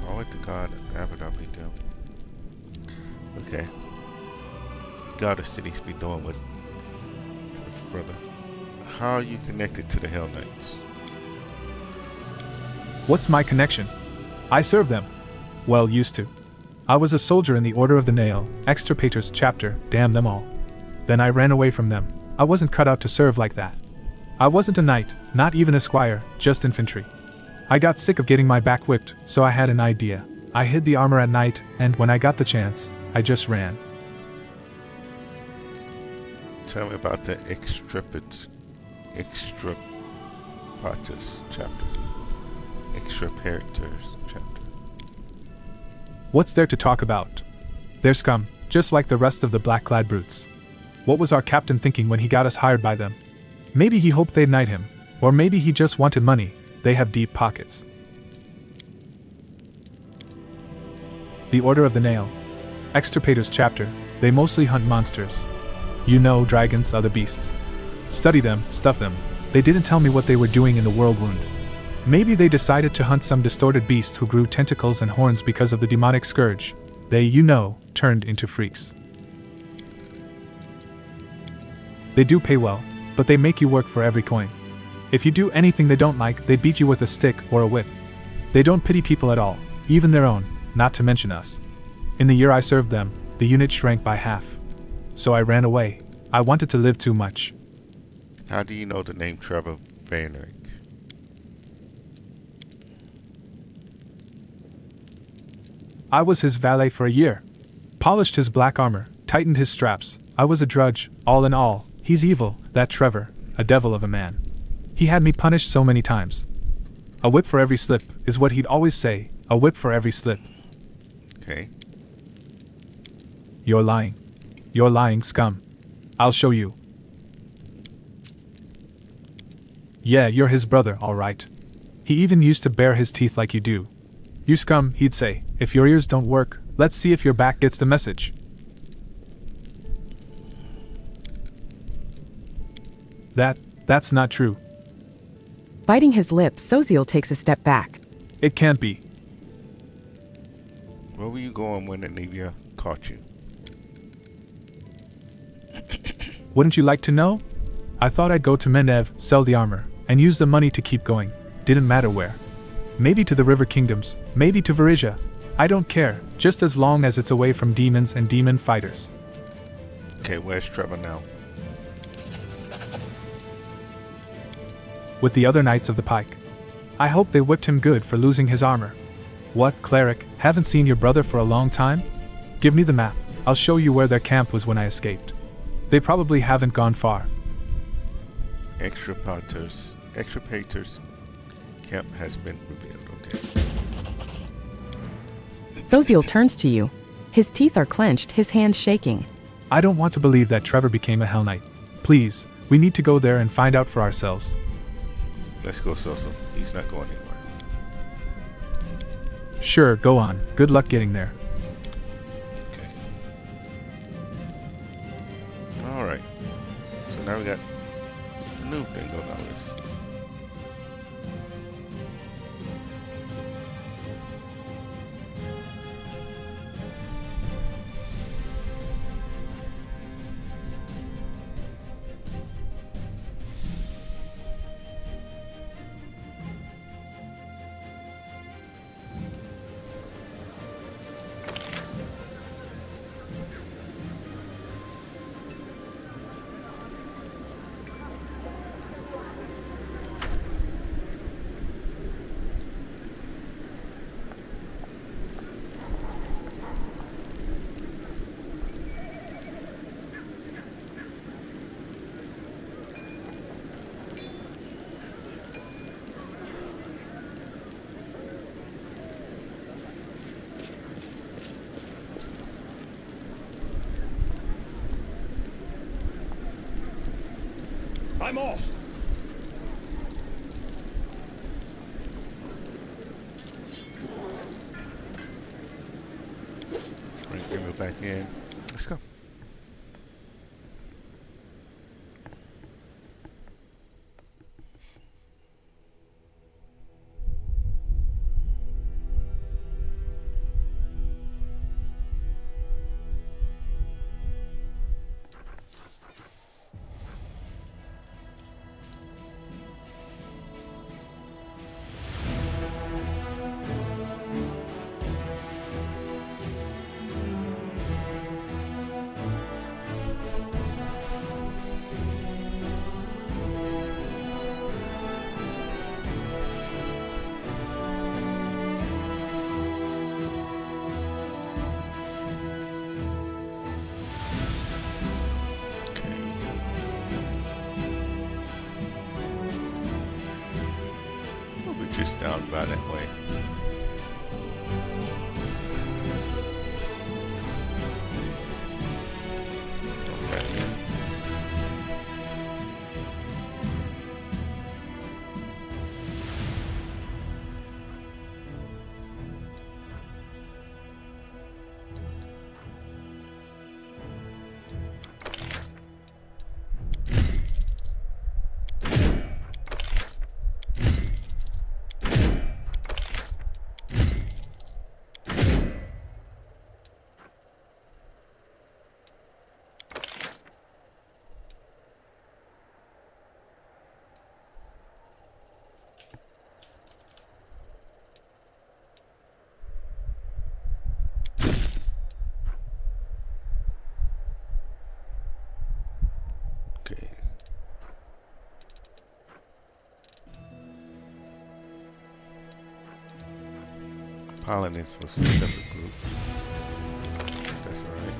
Oh, what the god Abadar be doing? Okay. God of cities be doing with brother. How are you connected to the Hell Knights? What's my connection? I serve them. Well, used to. I was a soldier in the Order of the Nail, Extirpators chapter, damn them all. Then I ran away from them. I wasn't cut out to serve like that. I wasn't a knight, not even a squire, just infantry. I got sick of getting my back whipped, so I had an idea. I hid the armor at night, and when I got the chance, I just ran. Tell me about the Extirpators chapter. Extirpators chapter. What's there to talk about? They're scum, just like the rest of the black-clad brutes. What was our captain thinking when he got us hired by them? Maybe he hoped they'd knight him, or maybe he just wanted money, they have deep pockets. The Order of the Nail. Extirpators chapter. They mostly hunt monsters. You know, dragons, other beasts. Study them, stuff them. They didn't tell me what they were doing in the world wound. Maybe they decided to hunt some distorted beast who grew tentacles and horns because of the demonic scourge. They, you know, turned into freaks. They do pay well, but they make you work for every coin. If you do anything they don't like, they beat you with a stick or a whip. They don't pity people at all, even their own, not to mention us. In the year I served them, the unit shrank by half. So I ran away. I wanted to live too much. How do you know the name Trevor Banner? I was his valet for a year. Polished his black armor, tightened his straps. I was a drudge, all in all. He's evil, that Trevor, a devil of a man. He had me punished so many times. A whip for every slip, is what he'd always say, a whip for every slip. Okay. You're lying. You're lying, scum. I'll show you. Yeah, you're his brother, all right. He even used to bare his teeth like you do. You scum, he'd say, if your ears don't work, let's see if your back gets the message. That's not true. Biting his lips, Soziel takes a step back. It can't be. Where were you going when Anivia caught you? Wouldn't you like to know? I thought I'd go to Menev, sell the armor, and use the money to keep going. Didn't matter where. Maybe to the River Kingdoms, maybe to Varizia. I don't care, just as long as it's away from demons and demon fighters. Okay, where's Trevor now? With the other Knights of the Pike. I hope they whipped him good for losing his armor. What, cleric, haven't seen your brother for a long time? Give me the map, I'll show you where their camp was when I escaped. They probably haven't gone far. Extirpators camp has been revealed, okay. Soziel turns to you. His teeth are clenched, his hands shaking. I don't want to believe that Trevor became a Hell Knight. Please, we need to go there and find out for ourselves. Let's go, Sosa. He's not going anywhere. Sure, go on. Good luck getting there. Okay. Alright. So now we got a new thing on our list. I'm off. Bring it back in. Let's go. Just down by that way. Okay. Paladins was a separate group. That's alright.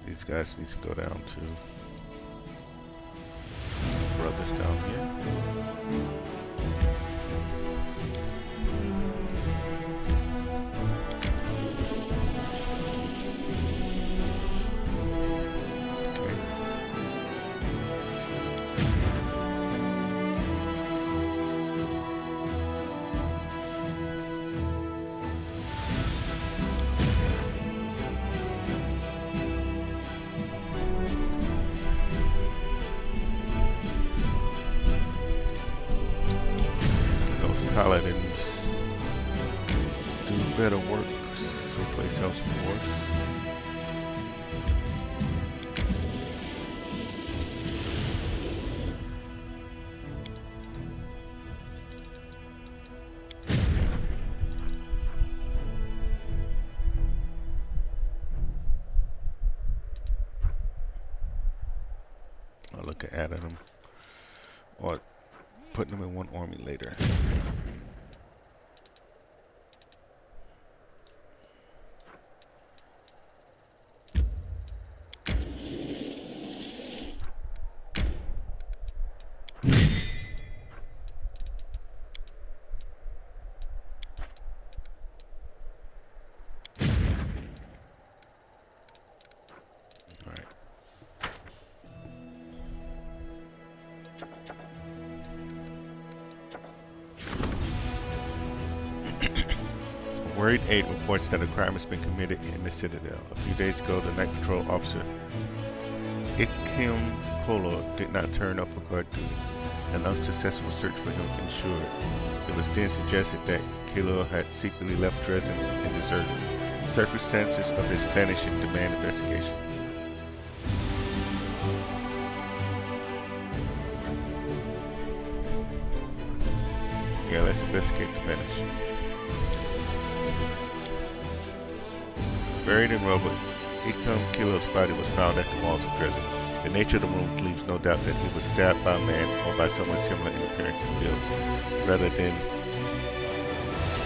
These guys need to go down to brothers down here. Paladins do better work someplace else for us. I'll look at adding them or putting them in one army later. Worried 8 reports that a crime has been committed in the Citadel. A few days ago, the night patrol officer Kingmaker did not turn up for guard duty. An unsuccessful search for him ensured. It was then suggested that Kilo had secretly left Dresden and deserted. The circumstances of his vanishing demand investigation. Yeah, let's investigate the vanish. Buried in rubble, Kilo's body was found at the walls of Dresden. The nature of the wound leaves no doubt that he was stabbed by a man or by someone similar in appearance and build, rather than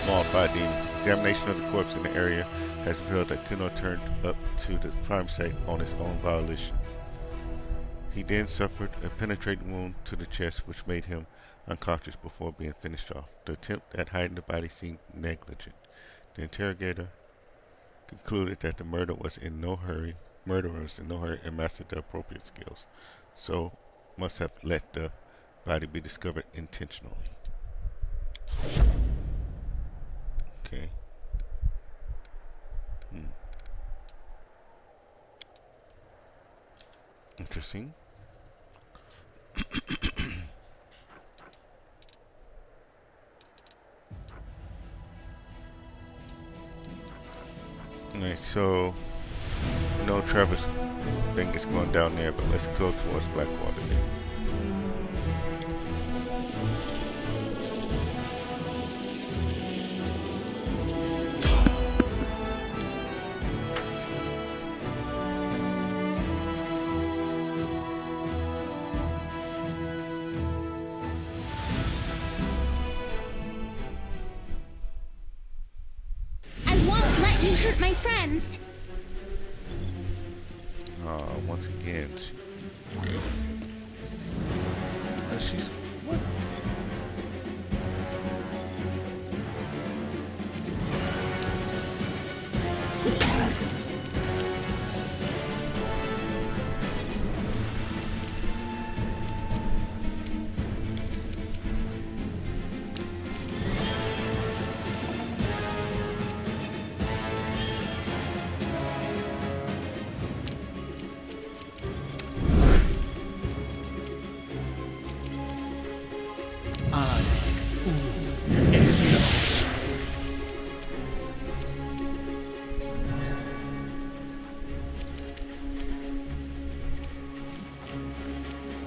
mauled by a demon. Examination of the corpse in the area has revealed that Kilo turned up to the crime site on his own volition. He then suffered a penetrating wound to the chest which made him unconscious before being finished off. The attempt at hiding the body seemed negligent. The interrogator concluded that the murderer was in no hurry and mastered the appropriate skills, so must have let the body be discovered intentionally. Okay. Interesting. Alright, so no Travis thing is going down there, but let's go towards Blackwater then. You hurt my friends. Once again, she's what?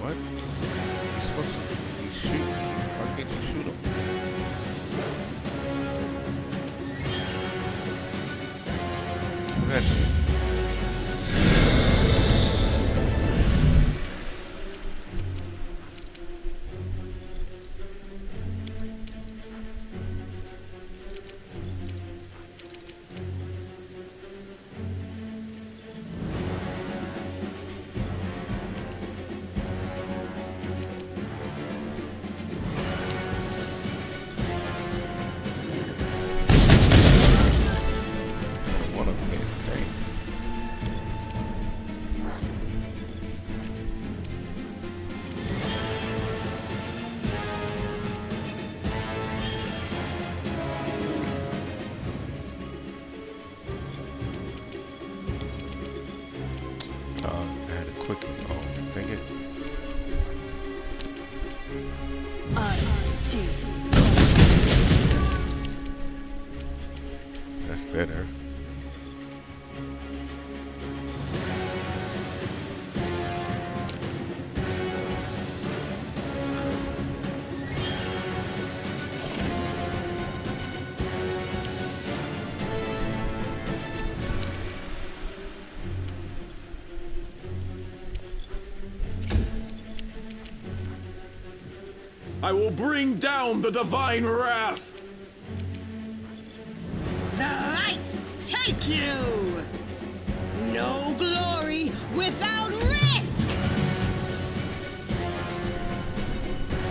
What? You're supposed to be shooting. Why can't you shoot him? What happened? One of them hit. Dang. I had a quickie. Oh, dang it. That's better. I will bring down the divine wrath. The light take you! No glory without risk!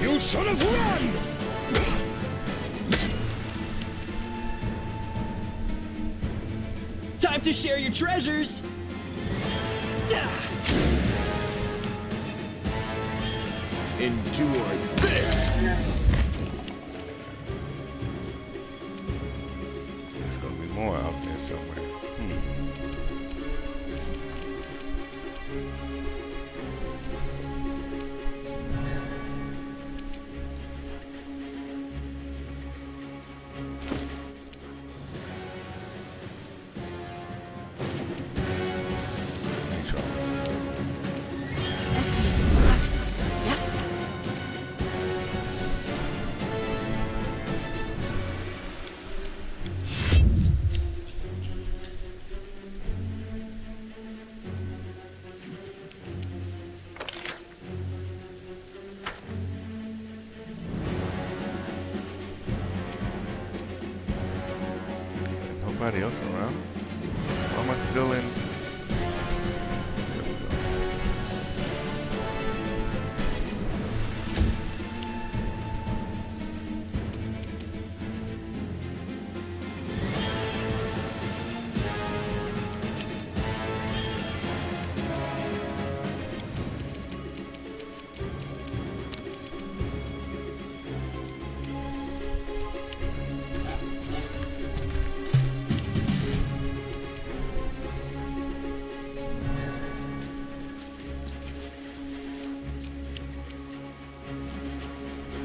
You should have run! Time to share your treasures! Endure this! There's gonna be more out there somewhere. Ain't y'all? Nobody else around? Why am I still in? There we go.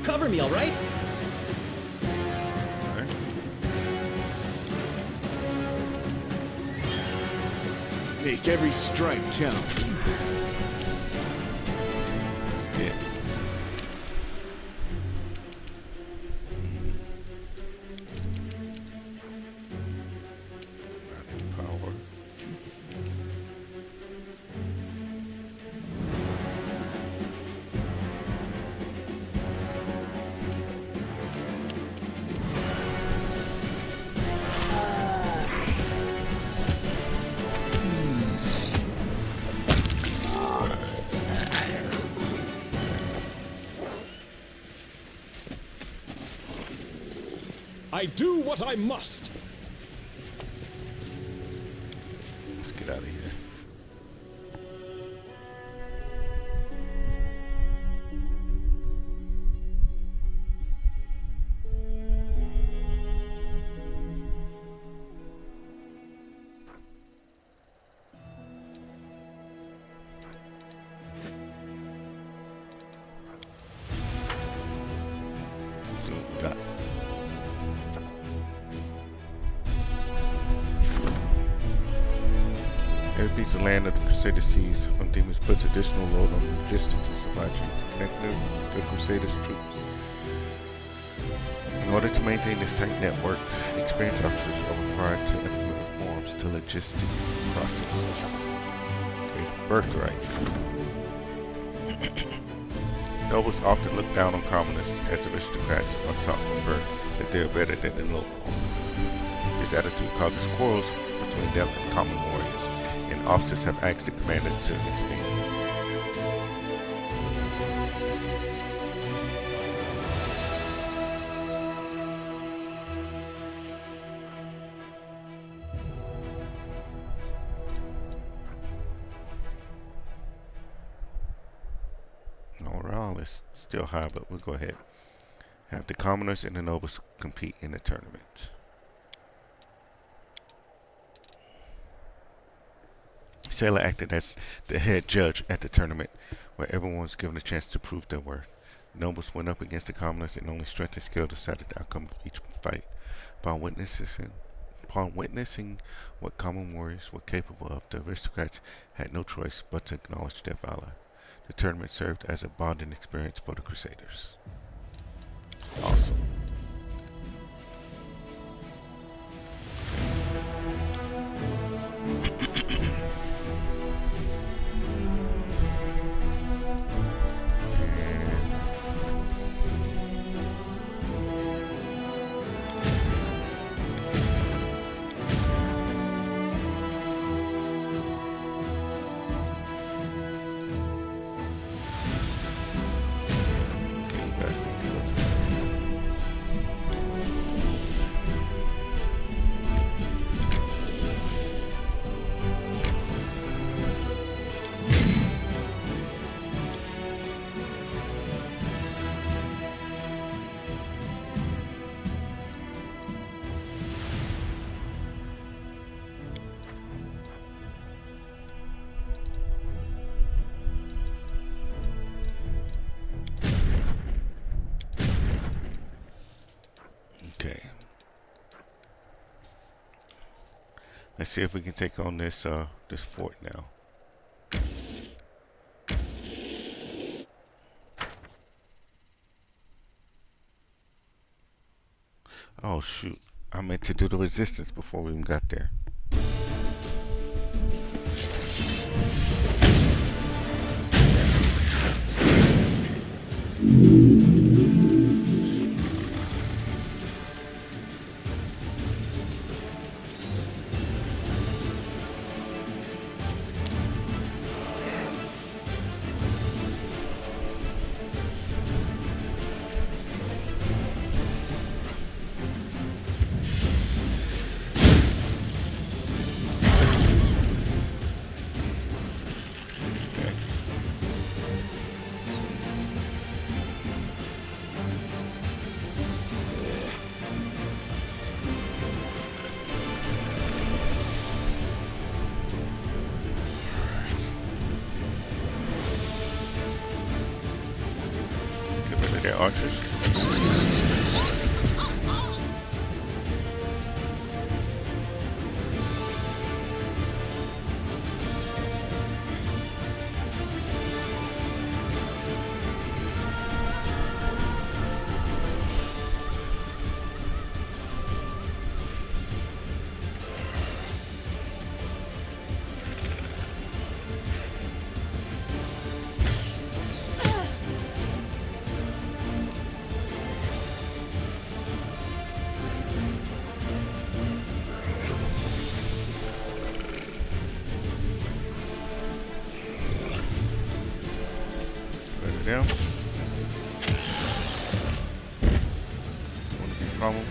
Cover me, alright? Alright. Make every strike count. Let's get. Not in power. I do what I must. Let's get out of here. See what we got. Every piece of land that the Crusaders seize from demons puts additional load on the logistics and supply chains connecting the Crusaders' troops. In order to maintain this tight network, experienced officers are required to implement reforms to logistic processes. Okay, birthright. Nobles often look down on commoners as aristocrats are taught from birth that they are better than the noble. This attitude causes quarrels between them and common warriors, and officers have asked the commander to intervene. Overall, it's still high, but we'll go ahead. Have the commoners and the nobles compete in the tournament. Sailor acted as the head judge at the tournament, where everyone was given a chance to prove their worth. The nobles went up against the commoners, and only strength and skill decided the outcome of each fight. Upon witnessing what common warriors were capable of, the aristocrats had no choice but to acknowledge their valor. The tournament served as a bonding experience for the Crusaders. Awesome. Let's see if we can take on this this fort now. Oh shoot, I meant to do the resistance before we even got there. Archers. Down. Won't be a problem.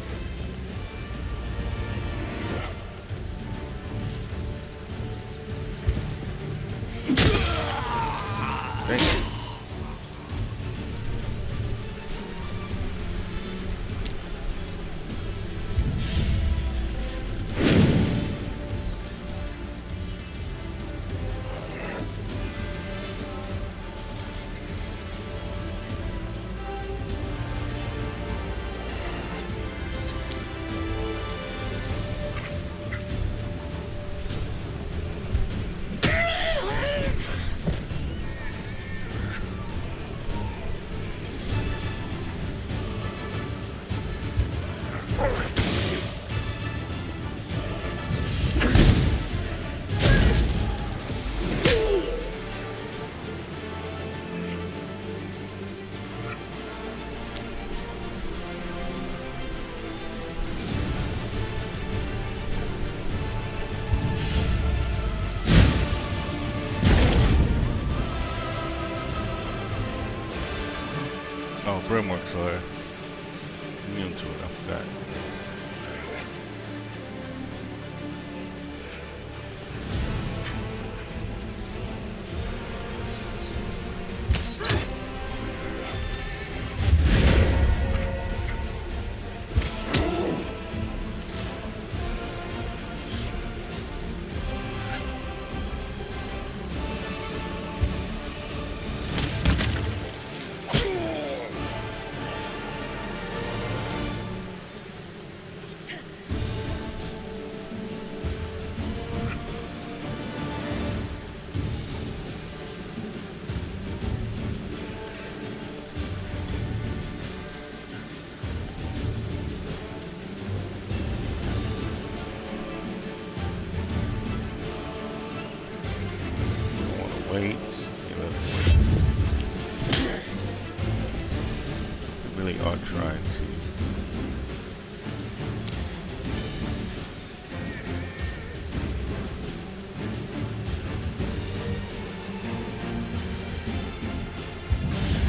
Oh, Brimworks are immune to it, I forgot. Wait, really are trying to.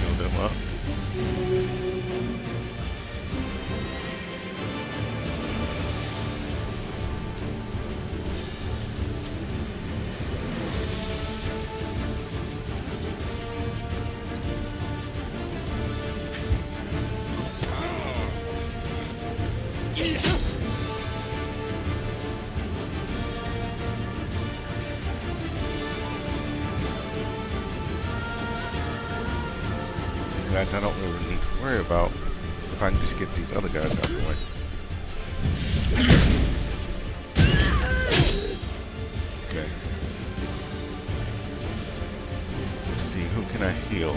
Build them up. These guys I don't really need to worry about if I can just get these other guys out of the way. Okay. Let's see, who can I heal?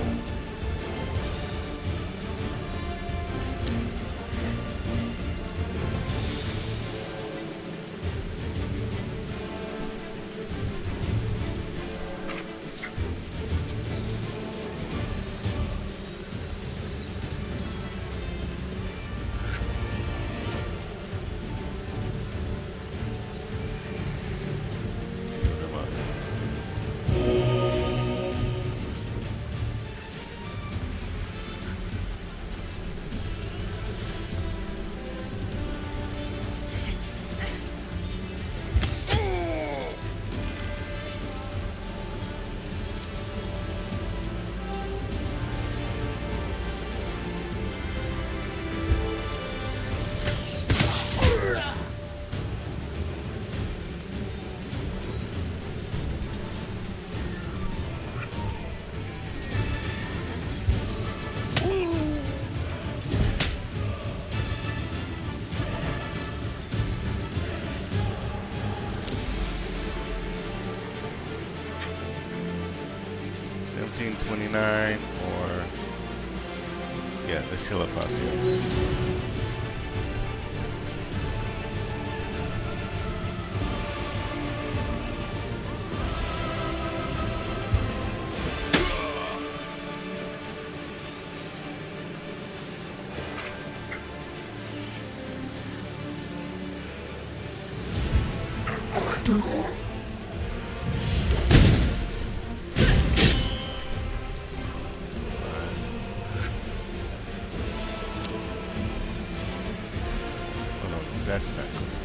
$17.29 or yeah, let's heal up ourselves. That's not good.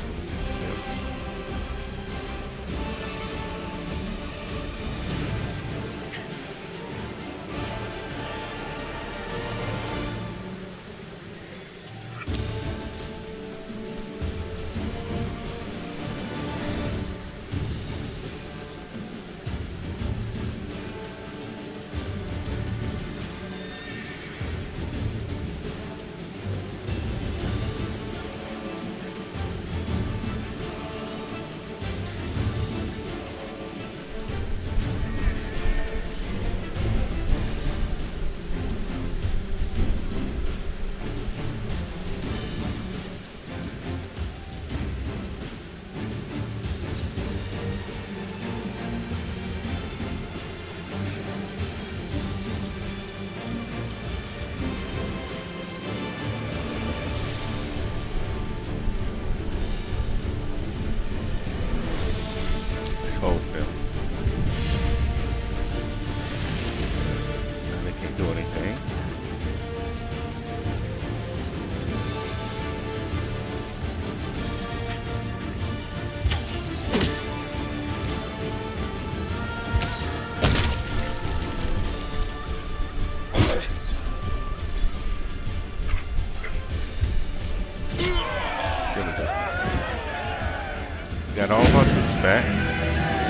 got all of our troops back.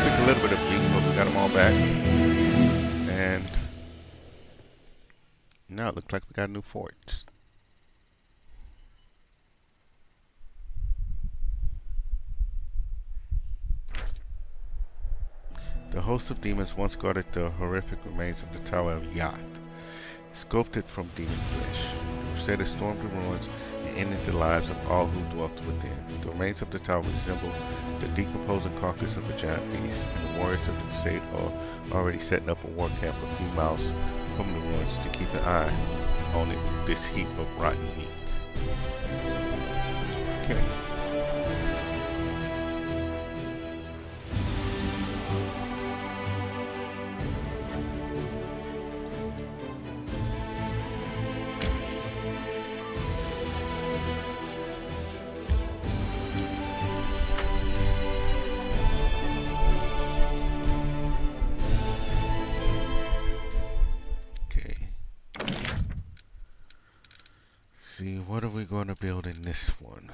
Took a little bit of beat, but we got them all back. And now it looks like we got new forts. The host of demons once guarded the horrific remains of the Tower of Yath, sculpted from demon flesh. The Crusaders stormed the ruins and ended the lives of all who dwelt within. The remains of the tower resemble the decomposing carcass of a giant beast, and the warriors of the Crusade are already setting up a war camp a few miles from the ruins to keep an eye on this heap of rotten meat. Okay. See, what are we going to build in this one?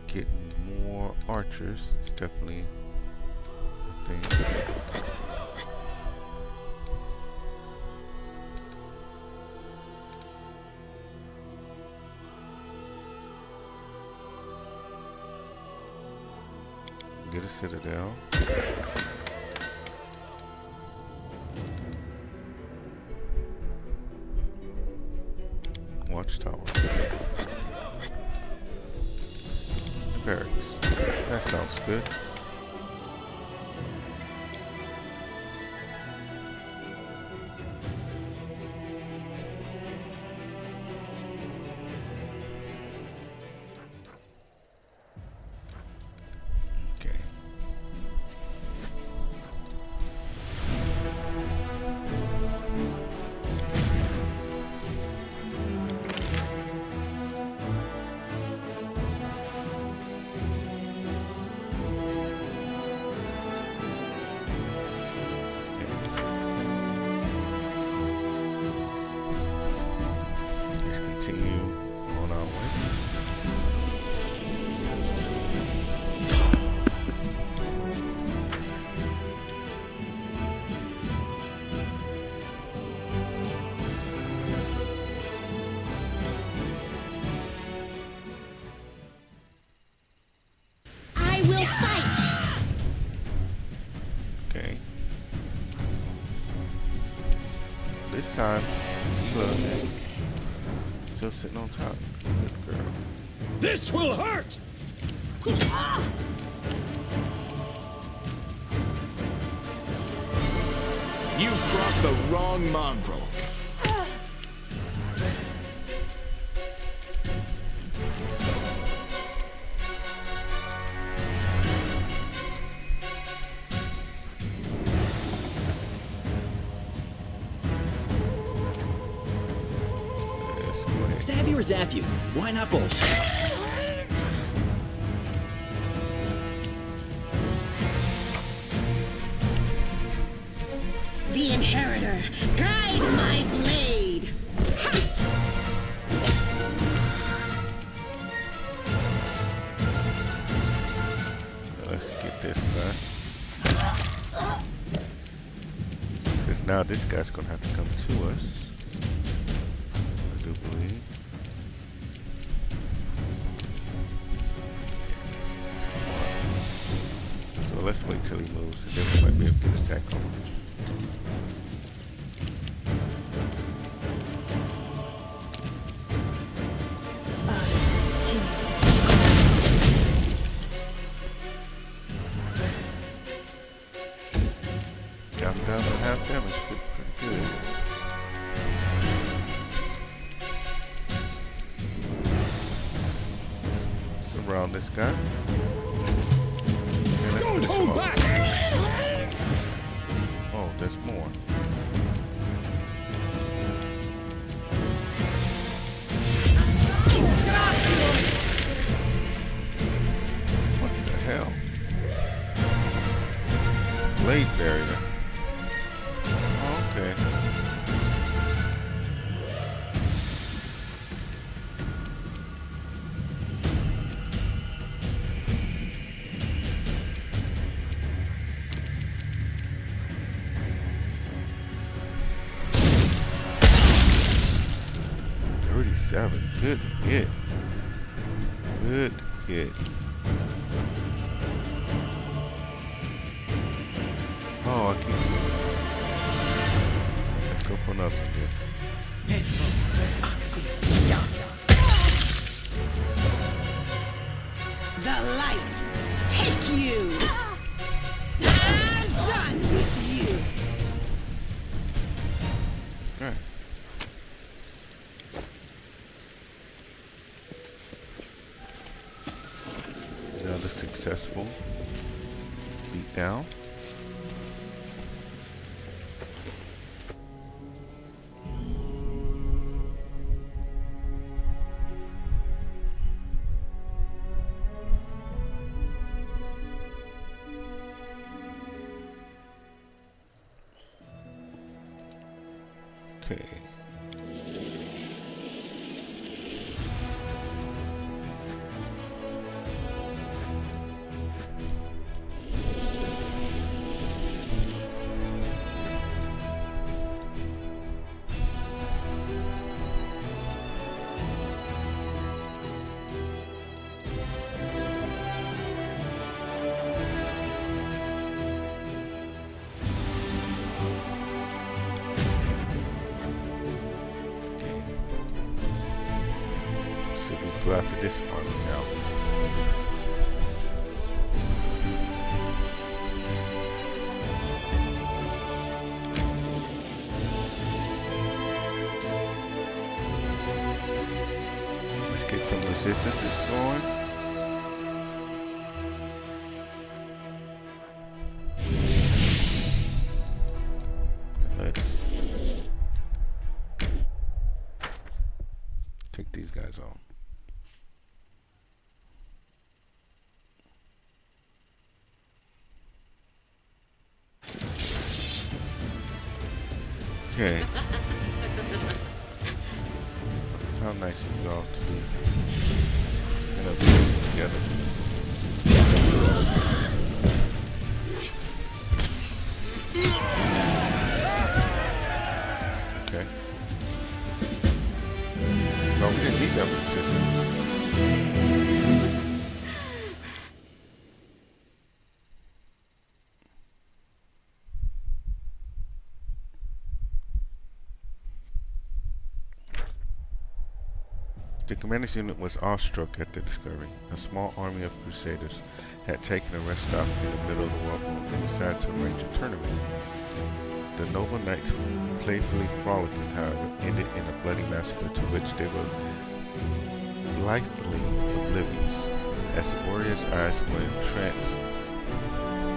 Getting more archers is definitely a thing. Get a citadel. Watchtower. Barracks. That sounds good. This time, Sela is still sitting on top. Good girl. This will hurt! You've crossed the wrong mongrel. Stab you or zap you? Why not both? The Inheritor, guide my blade! Let's get this guy. Because now this guy's gonna have to come to us. I do believe. So let's wait till he moves and then we might be able to get his attack on him. Got him down to half damage, pretty good. Let's surround this guy. And let's finish him off. Oh, there's more. What the hell? Blade barrier. Oh, okay. 7. Good hit. Good hit. Oh, I can't. Let's go for another one here. The light, take you! I'm done with you! Alright. Another successful beat down. Okay. Go after this army now. Let's get some resistances going. Let's take these guys on. Okay. How nice of y'all to be in a business together. Okay. No, we didn't need that resistance. The commander's unit was awestruck at the discovery. A small army of crusaders had taken a rest stop in the middle of the war room and decided to arrange a tournament. The noble knights playfully frolicking, however, ended in a bloody massacre to which they were blithely oblivious, as the warriors' eyes were entranced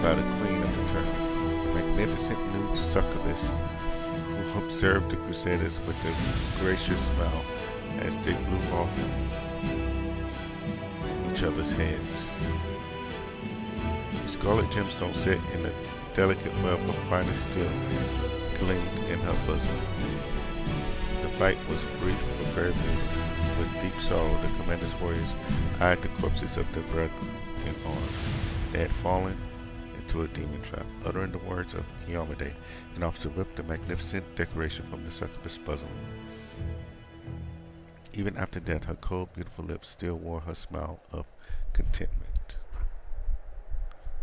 by the queen of the tournament, a magnificent new succubus who observed the crusaders with a gracious smile as they blew off each other's heads. The scarlet gemstone set in a delicate web of finest steel gleamed in her bosom. The fight was brief but very beautiful. With deep sorrow, the commander's warriors eyed the corpses of their brethren in arms. They had fallen into a demon trap. Uttering the words of Yomade, an officer ripped the magnificent decoration from the succubus' bosom. Even after death, her cold, beautiful lips still wore her smile of contentment.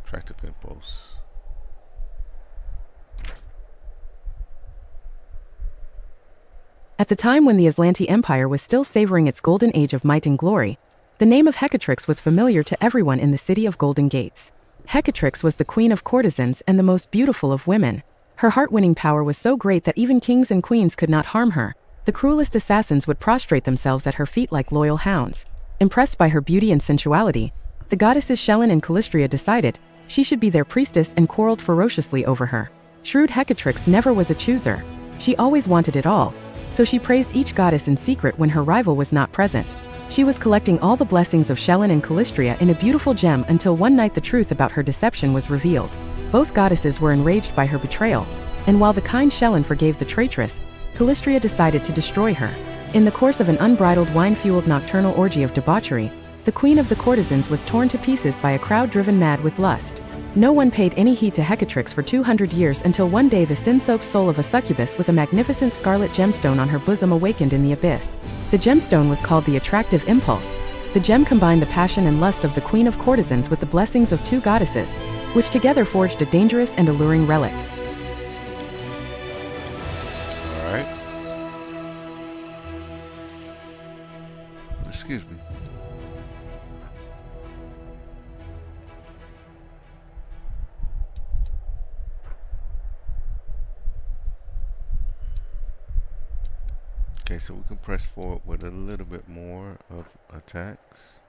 Attractive impulse. At the time when the Aslanti Empire was still savoring its golden age of might and glory, the name of Hecatrix was familiar to everyone in the city of Golden Gates. Hecatrix was the queen of courtesans and the most beautiful of women. Her heart-winning power was so great that even kings and queens could not harm her. The cruelest assassins would prostrate themselves at her feet like loyal hounds. Impressed by her beauty and sensuality, the goddesses Shelyn and Calistria decided she should be their priestess and quarreled ferociously over her. Shrewd Hecatrix never was a chooser. She always wanted it all, so she praised each goddess in secret when her rival was not present. She was collecting all the blessings of Shelyn and Calistria in a beautiful gem until one night the truth about her deception was revealed. Both goddesses were enraged by her betrayal, and while the kind Shelyn forgave the traitress, Calistria decided to destroy her. In the course of an unbridled wine-fueled nocturnal orgy of debauchery, the queen of the courtesans was torn to pieces by a crowd driven mad with lust. No one paid any heed to Hecatrix for 200 years until one day the sin-soaked soul of a succubus with a magnificent scarlet gemstone on her bosom awakened in the abyss. The gemstone was called the Attractive Impulse. The gem combined the passion and lust of the queen of courtesans with the blessings of two goddesses, which together forged a dangerous and alluring relic. Alright. Excuse me. Okay, so we can press forward with a little bit more of attacks.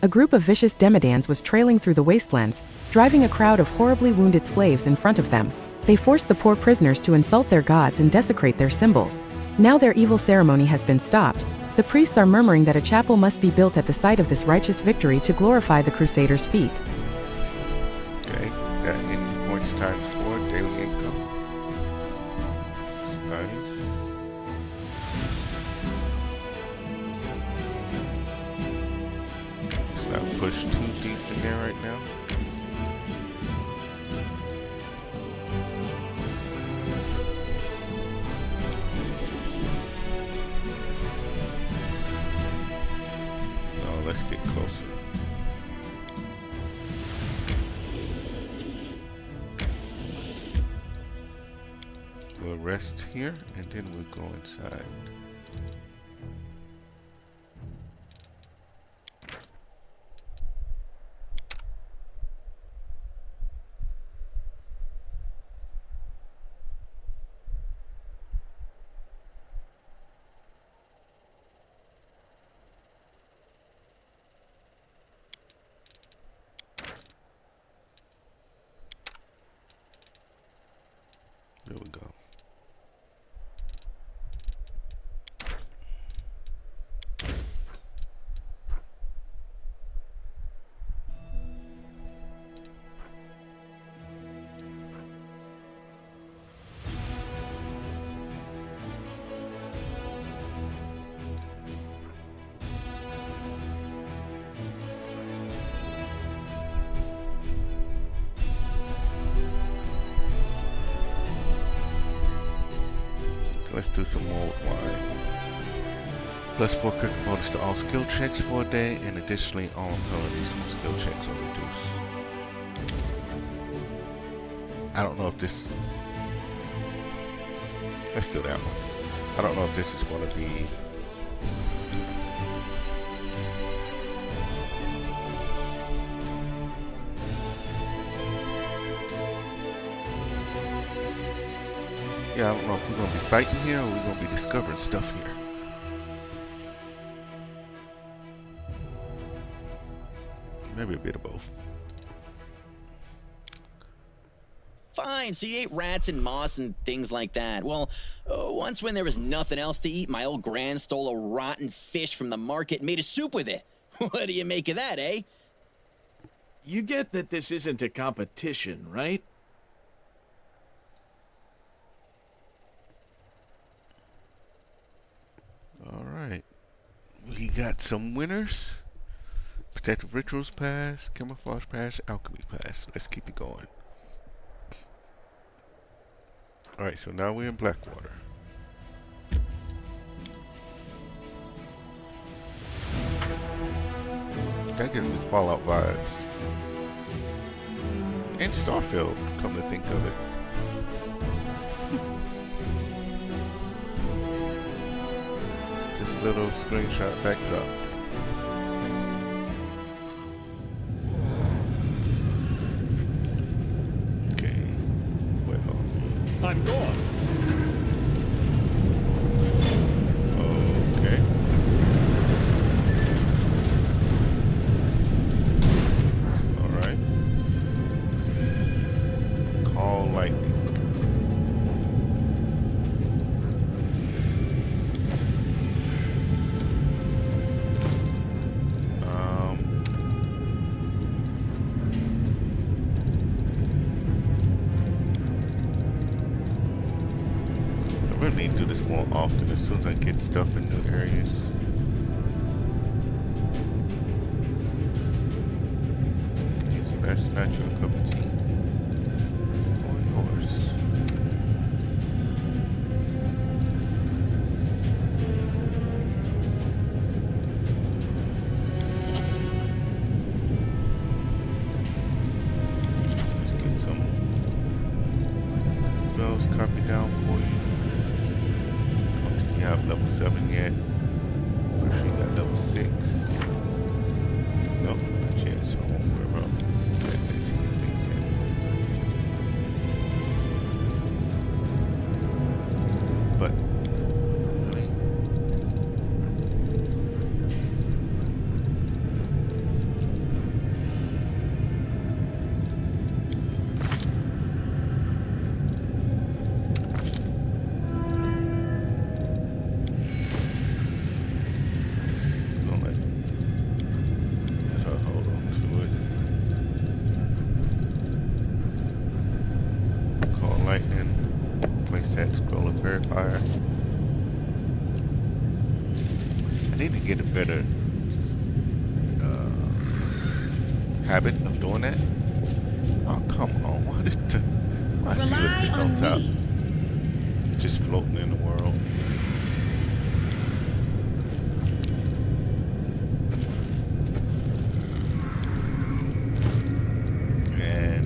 A group of vicious demodans was trailing through the wastelands, driving a crowd of horribly wounded slaves in front of them. They forced the poor prisoners to insult their gods and desecrate their symbols. Now their evil ceremony has been stopped. The priests are murmuring that a chapel must be built at the site of this righteous victory to glorify the Crusaders' feat. Okay, got energy points times 4, daily income. Nice. Let's not push too deep in there right now. No, let's get closer. We'll rest here and then we'll go inside. There we go. Let's do some more wine. Plus 4 crit bonus to all skill checks for a day, and additionally all penalties on skill checks are reduced. I don't know if this... Let's do that one. I don't know if this is going to be... Yeah, I don't know if we're going to be fighting here or we're going to be discovering stuff here. Maybe a bit of both. Fine, so you ate rats and moss and things like that. Well, once when there was nothing else to eat, my old gran stole a rotten fish from the market and made a soup with it. What do you make of that, eh? You get that this isn't a competition, right? Alright. We got some winners. Protective Rituals Pass, Camouflage Pass, Alchemy Pass. Let's keep it going. Alright, so now we're in Blackwater. That gives me Fallout vibes. And Starfield, come to think of it. This little screenshot backdrop. Okay, well. I'm gone. Okay. Alright. Call lightning. I really need to do this more often as soon as I get stuff in new areas. Okay, so that's not your cup of tea. Or yours. Let's get some spells copied down for you. You have level 7 yet. Pretty sure you got level 6. Nope, not yet, so I won't worry about that thing yet. But really, verifier. I need to get a better habit of doing that. Oh, come on. Why did why is Sheila sitting on top? Just floating in the world. And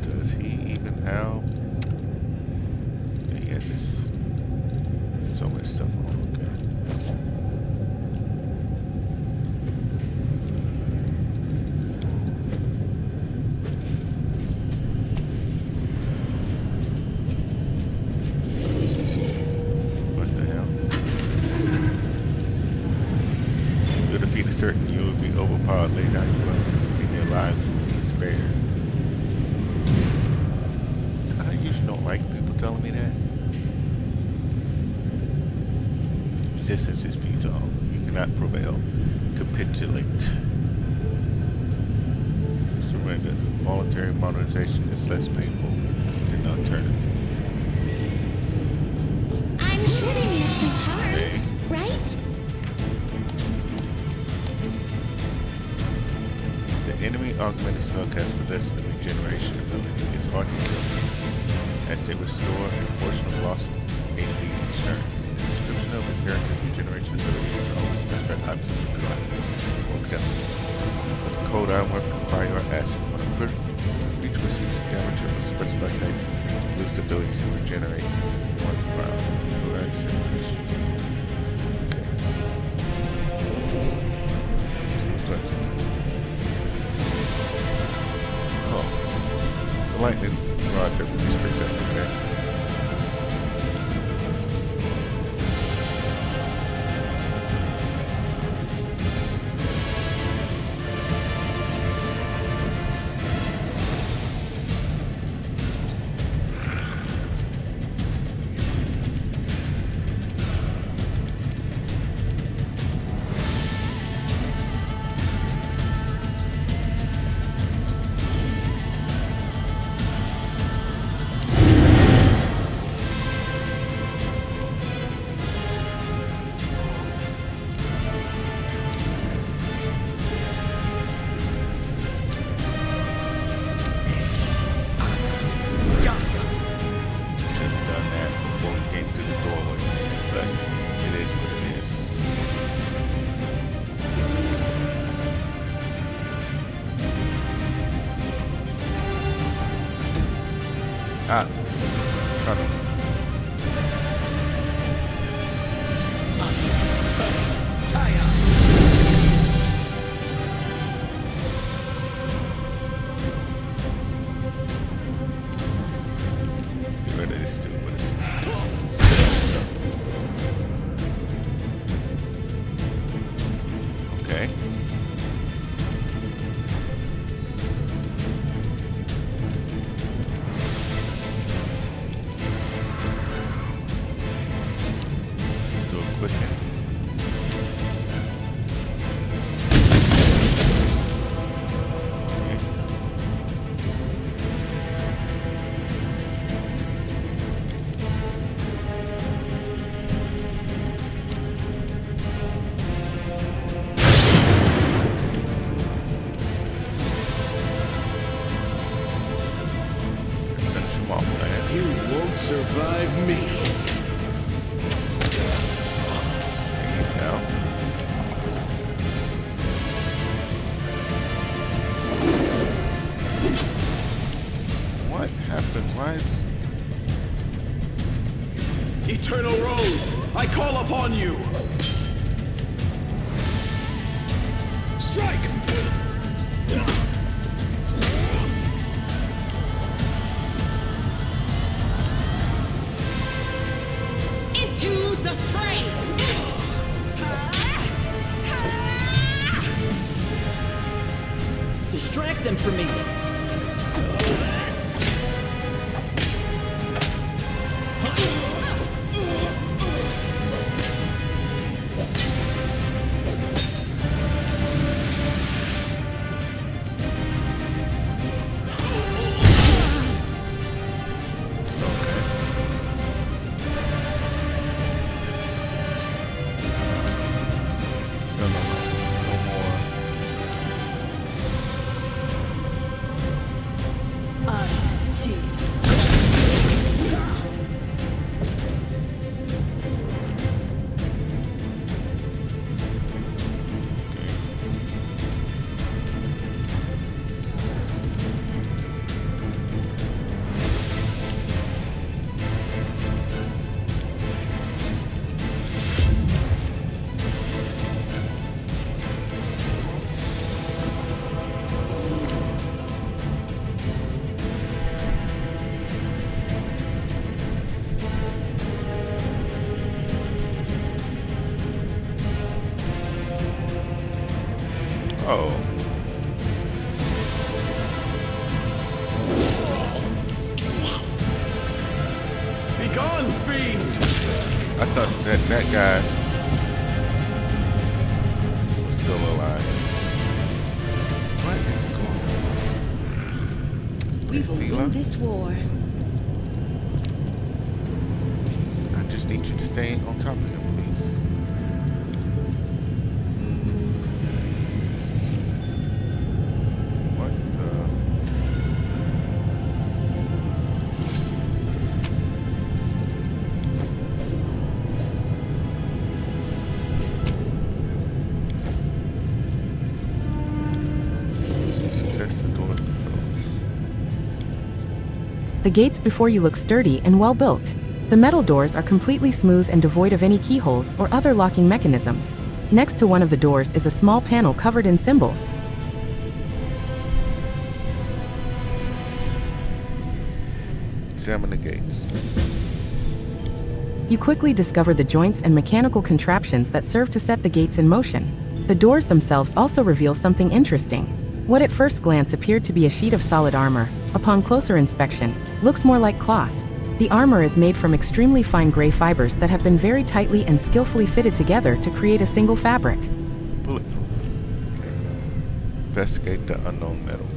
does he even have... Yeah, just so much stuff on. Okay. What the hell? To defeat a certain, you will be overpowered. Lay down your weapons, and your lives will be spared. I usually don't like people telling me that. Resistance is futile. You cannot prevail. Capitulate. Surrender. Voluntary modernization is less painful than alternative. I'm sure they mean us no harm, Okay. right? The enemy augmented spellcaster possesses the regeneration ability. It's hard to kill, as they restore a portion of lost HP each turn. Description of the character's regeneration ability is always specified options for class. For example, with the cold iron weapon, fire or acid, when a creature receives damage of a specified type, it loses the ability to regenerate 1 round. Correct separation. Okay. Oh. The lightning rod that we just picked up, okay. Trying to. Let's get rid of this too. Okay. Survive me. Peace out. What happened? Why is... Eternal Rose, I call upon you. Strike! Distract them from me. Oh. Be gone, fiend! I thought that guy was still alive. What is going on? We will win this war. I just need you to stay on top of him, please. The gates before you look sturdy and well built. The metal doors are completely smooth and devoid of any keyholes or other locking mechanisms. Next to one of the doors is a small panel covered in symbols. Examine the gates. You quickly discover the joints and mechanical contraptions that serve to set the gates in motion. The doors themselves also reveal something interesting. What at first glance appeared to be a sheet of solid armor, upon closer inspection, looks more like cloth. The armor is made from extremely fine gray fibers that have been very tightly and skillfully fitted together to create a single fabric. Bulletproof. Okay. Investigate the unknown metal.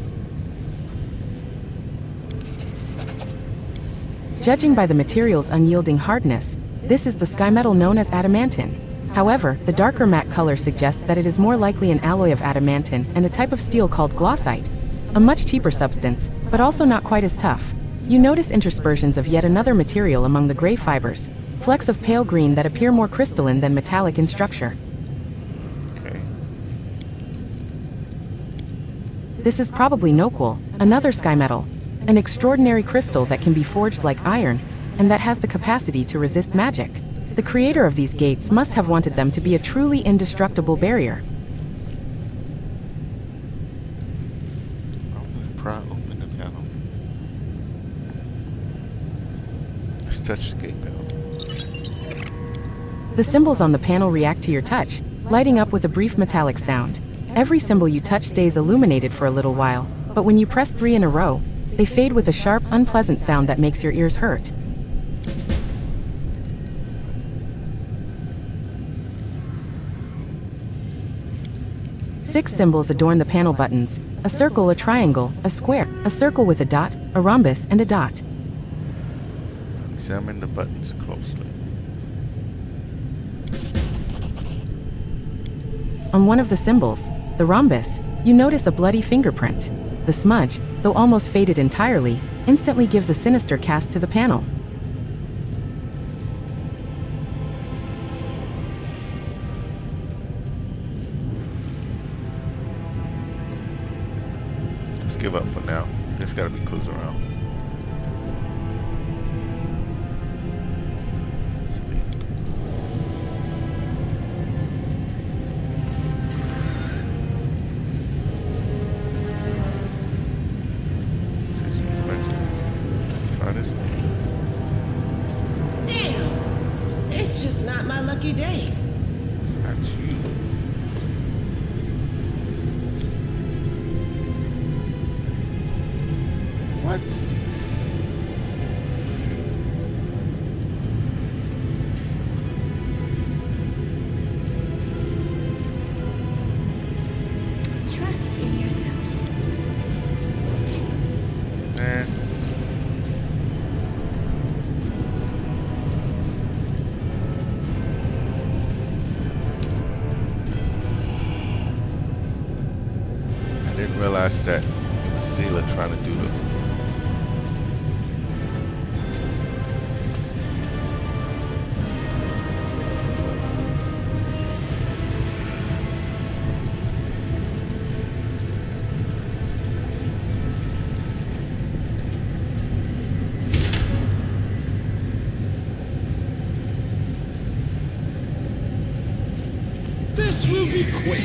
Judging by the material's unyielding hardness, this is the sky metal known as adamantine. However, the darker matte color suggests that it is more likely an alloy of adamantine and a type of steel called glossite. A much cheaper substance, but also not quite as tough. You notice interspersions of yet another material among the gray fibers, flecks of pale green that appear more crystalline than metallic in structure. Okay. This is probably noquel, another sky metal, an extraordinary crystal that can be forged like iron, and that has the capacity to resist magic. The creator of these gates must have wanted them to be a truly indestructible barrier. I'm gonna pry open the panel. Let's touch the gate panel. The symbols on the panel react to your touch, lighting up with a brief metallic sound. Every symbol you touch stays illuminated for a little while, but when you press 3 in a row, they fade with a sharp, unpleasant sound that makes your ears hurt. Six symbols adorn the panel buttons: a circle, a triangle, a square, a circle with a dot, a rhombus, and a dot. Examine the buttons closely. On one of the symbols, the rhombus, you notice a bloody fingerprint. The smudge, though almost faded entirely, instantly gives a sinister cast to the panel. Let's give up for now. There's gotta be clues around. Let's leave. Try this. Damn! It's just not my lucky day. It's not you. What? Trust in yourself. Man. I didn't realize that it was Seela trying to do the This will be quick.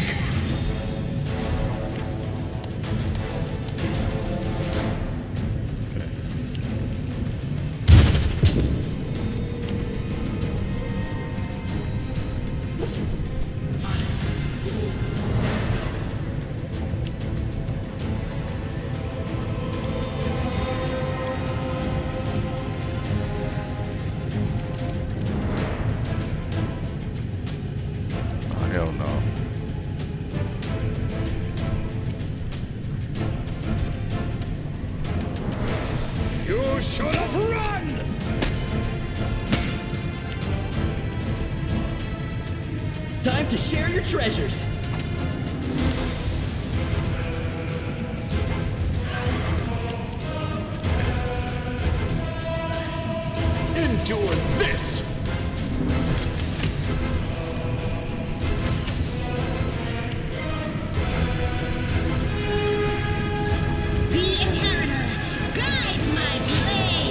Oh, hell no. You should have run! Time to share your treasures. Endure this! The Inheritor, guide my blade!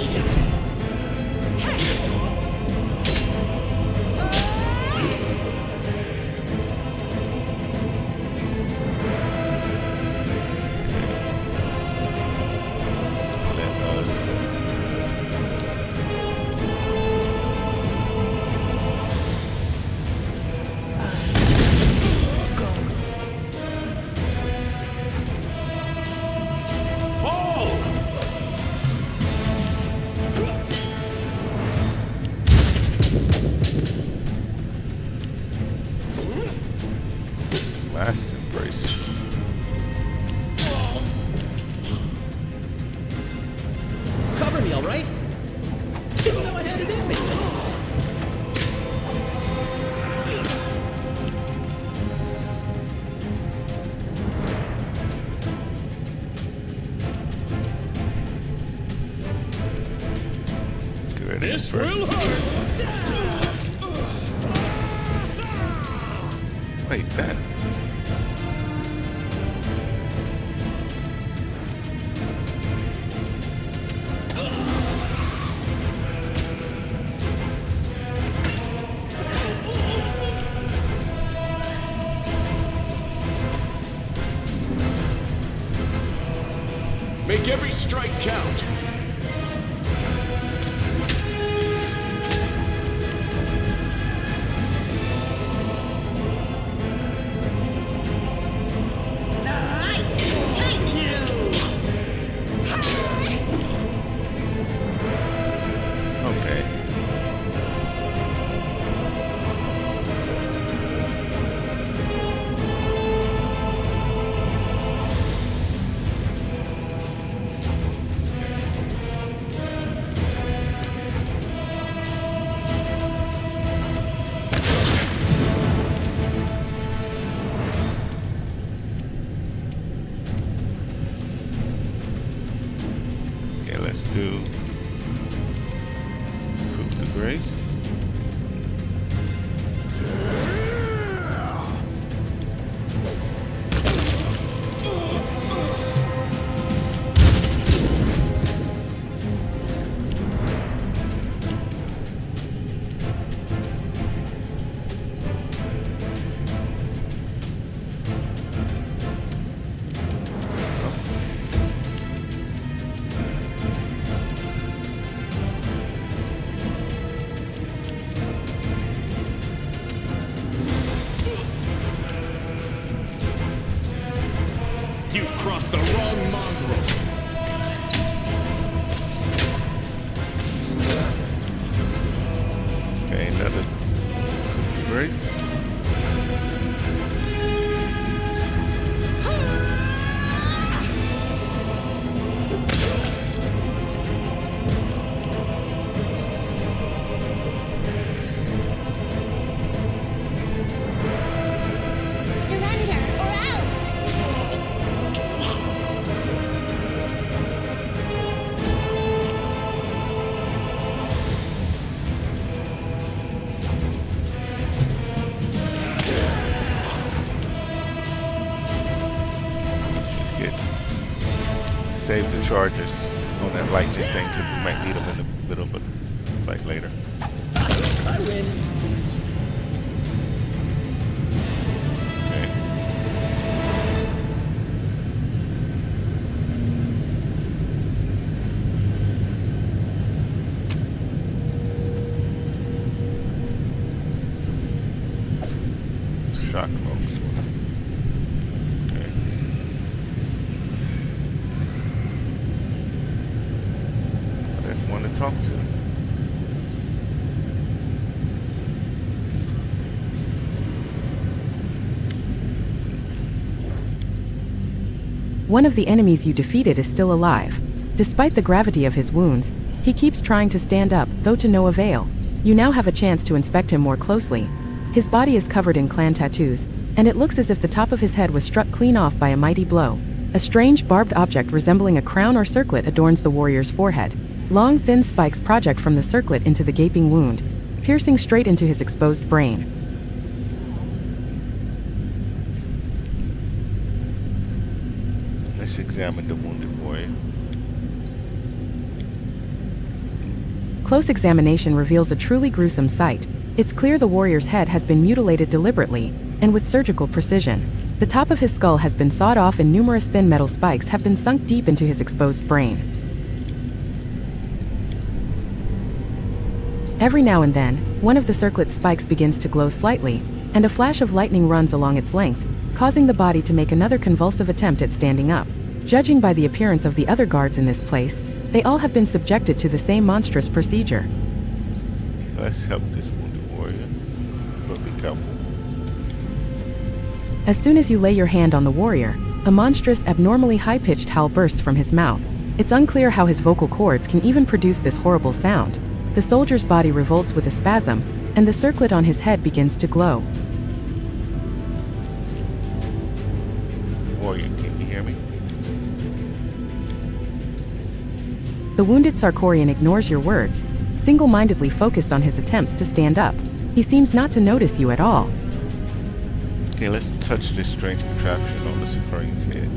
it in me. Let's get ready. This will hurt. Wait, that. Make every strike count. Okay. Okay, let's do Proof the Grace. You've crossed the wrong mongrel. Okay, another Grace. Surrender, or else! Just get save the charges on that lightning thing because we might need them in the middle of a fight later. I win. Okay. Shock folks. Okay. That's one to talk to. One of the enemies you defeated is still alive. Despite the gravity of his wounds, he keeps trying to stand up, though to no avail. You now have a chance to inspect him more closely. His body is covered in clan tattoos, and it looks as if the top of his head was struck clean off by a mighty blow. A strange barbed object resembling a crown or circlet adorns the warrior's forehead. Long, thin spikes project from the circlet into the gaping wound, piercing straight into his exposed brain. Let's examine the wounded warrior. Close examination reveals a truly gruesome sight. It's clear the warrior's head has been mutilated deliberately, and with surgical precision. The top of his skull has been sawed off and numerous thin metal spikes have been sunk deep into his exposed brain. Every now and then, one of the circlet's spikes begins to glow slightly, and a flash of lightning runs along its length, causing the body to make another convulsive attempt at standing up. Judging by the appearance of the other guards in this place, they all have been subjected to the same monstrous procedure. Let's help this wounded warrior, but be careful. As soon as you lay your hand on the warrior, a monstrous, abnormally high-pitched howl bursts from his mouth. It's unclear how his vocal cords can even produce this horrible sound. The soldier's body revolts with a spasm, and the circlet on his head begins to glow. Warrior, can you hear me? The wounded Sarkorian ignores your words, single-mindedly focused on his attempts to stand up. He seems not to notice you at all. Okay, let's touch this strange contraption on the Sarkorian's head.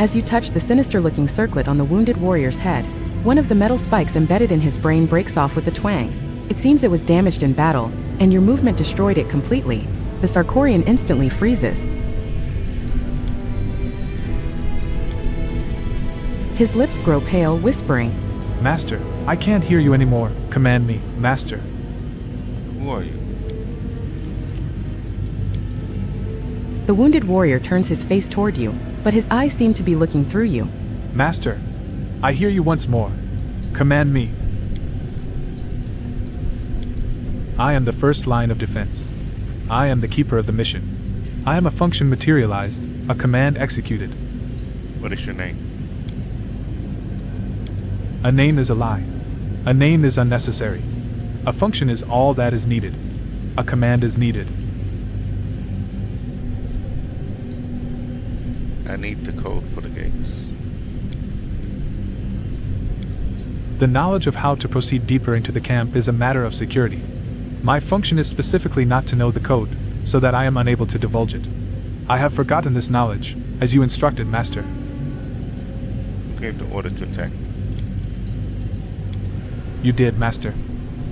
As you touch the sinister-looking circlet on the wounded warrior's head, one of the metal spikes embedded in his brain breaks off with a twang. It seems it was damaged in battle, and your movement destroyed it completely. The Sarkorian instantly freezes. His lips grow pale, whispering, Master, I can't hear you anymore. Command me, Master. Who are you? The wounded warrior turns his face toward you, but his eyes seem to be looking through you. Master, I hear you once more. Command me. I am the first line of defense. I am the keeper of the mission. I am a function materialized, a command executed. What is your name? A name is a lie. A name is unnecessary. A function is all that is needed. A command is needed. I need the code for the gates. The knowledge of how to proceed deeper into the camp is a matter of security. My function is specifically not to know the code, so that I am unable to divulge it. I have forgotten this knowledge, as you instructed, Master. Who gave the order to attack? You did, Master.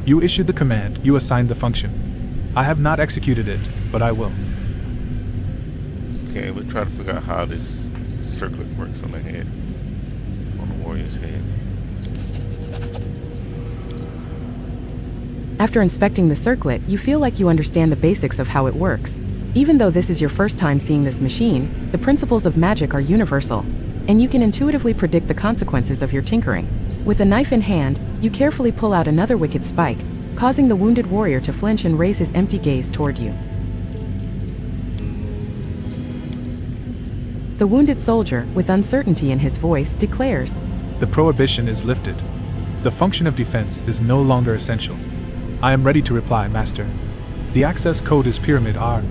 You issued the command, you assigned the function. I have not executed it, but I will. Okay, we'll try to figure out how this circlet works on the head. On the warrior's head. After inspecting the circlet, you feel like you understand the basics of how it works. Even though this is your first time seeing this machine, the principles of magic are universal, and you can intuitively predict the consequences of your tinkering. With a knife in hand, you carefully pull out another wicked spike, causing the wounded warrior to flinch and raise his empty gaze toward you. The wounded soldier, with uncertainty in his voice, declares, The prohibition is lifted. The function of defense is no longer essential. I am ready to reply, Master. The access code is Pyramid R.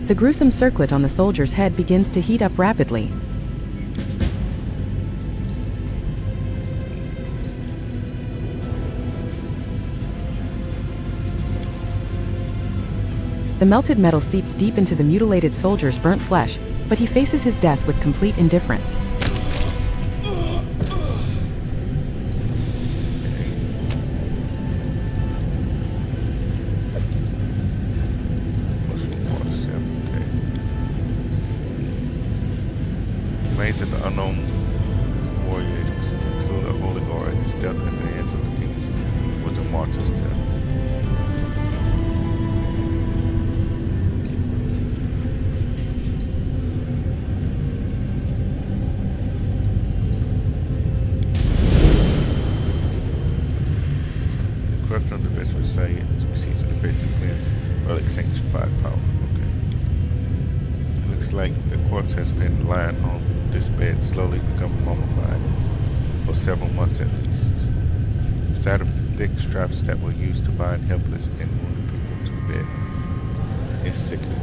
The gruesome circlet on the soldier's head begins to heat up rapidly. The melted metal seeps deep into the mutilated soldier's burnt flesh, but he faces his death with complete indifference. Remains of the unknown warrior include a holy guard. His death at the hands of the kings was a martyr's death. Corruption of the best Messiahs receives an effective cleanse, relic sanctified power. Okay. It looks like the corpse has been lying on this bed, slowly becoming mummified for several months at least. The sight of the thick straps that were used to bind helpless and wounded people to the bed is sickening.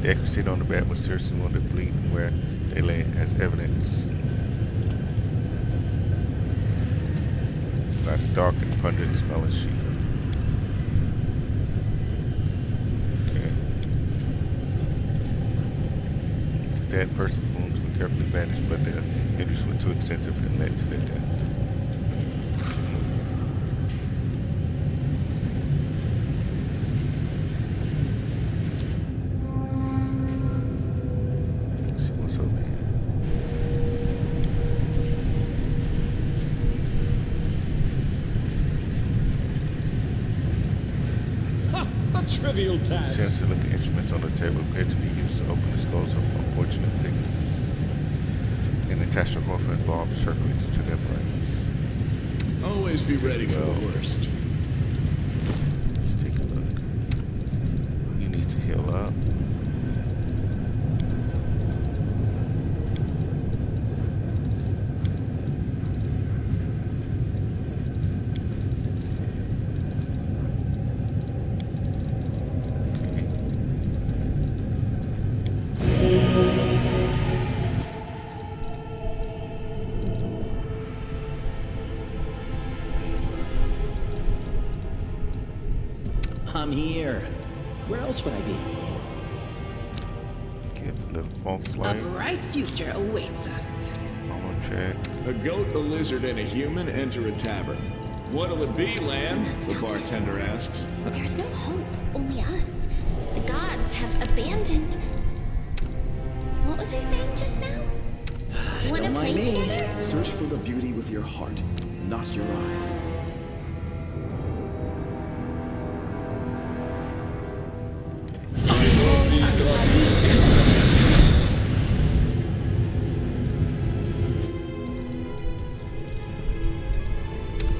The accuracy on the bed was seriously wounded, bleeding where they lay as evidence. By the dark and pungent smelling sheet. Okay. The dead person's wounds were carefully bandaged, but their injuries were too extensive and led to their death. Let's see what's over here. Trivial task. Sinister-looking instruments on the table appear to be used to open the skulls of unfortunate victims and attach the horror involved circlets to their brains. Always be ready for the worst. Let's take a look. You need to heal up. else would I be? Give a little false A light. bright future awaits us. Normal check. A goat, a lizard, and a human enter a tavern. What'll it be, Lamb? The bartender asks. There's no hope, only us. The gods have abandoned. What was I saying just now? Wanna Don't play mind me. together? Search for the beauty with your heart, not your eyes.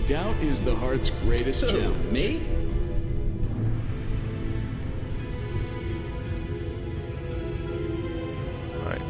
Doubt is the heart's greatest So, challenge. me? Alright.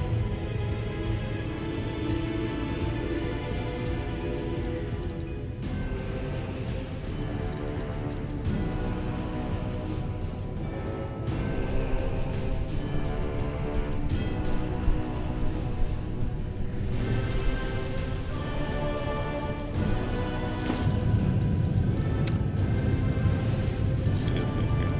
Let's see if we can.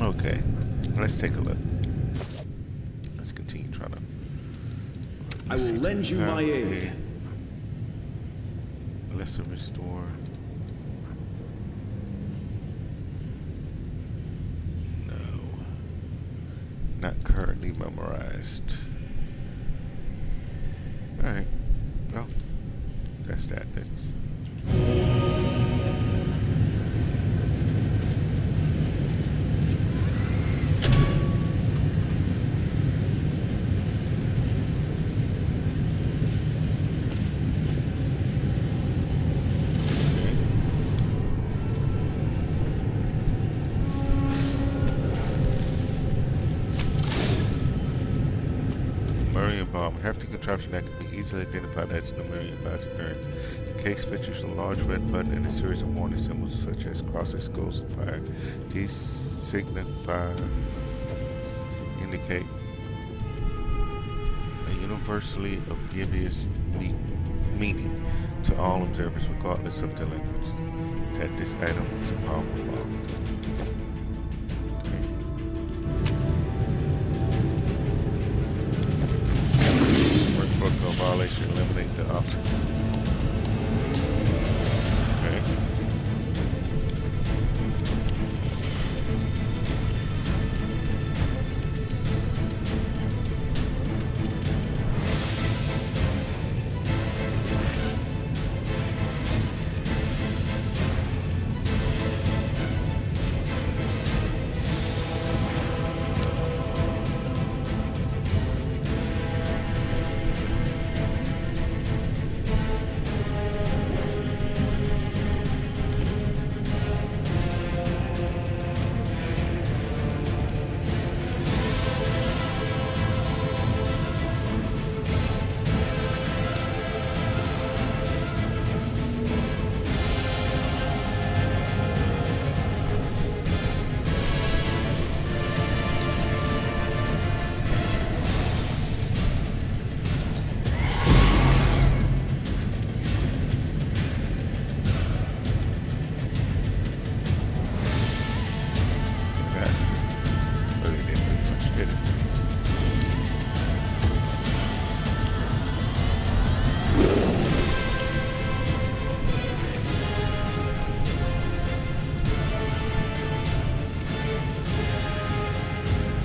Okay, let's take a look. Let's continue trying to. I will lend you my aid. Lesser restore. No. Not currently memorized. Alright. No. That's that. That's. Bomb, a hefty contraption that can be easily identified as Lemurian by its appearance. The case features a large red button and a series of warning symbols such as crosses, skulls, and fire. These signify, indicate a universally obvious meaning to all observers regardless of their language, that this item is a powerful bomb. Protocol violation, eliminate the obstacle. Okay.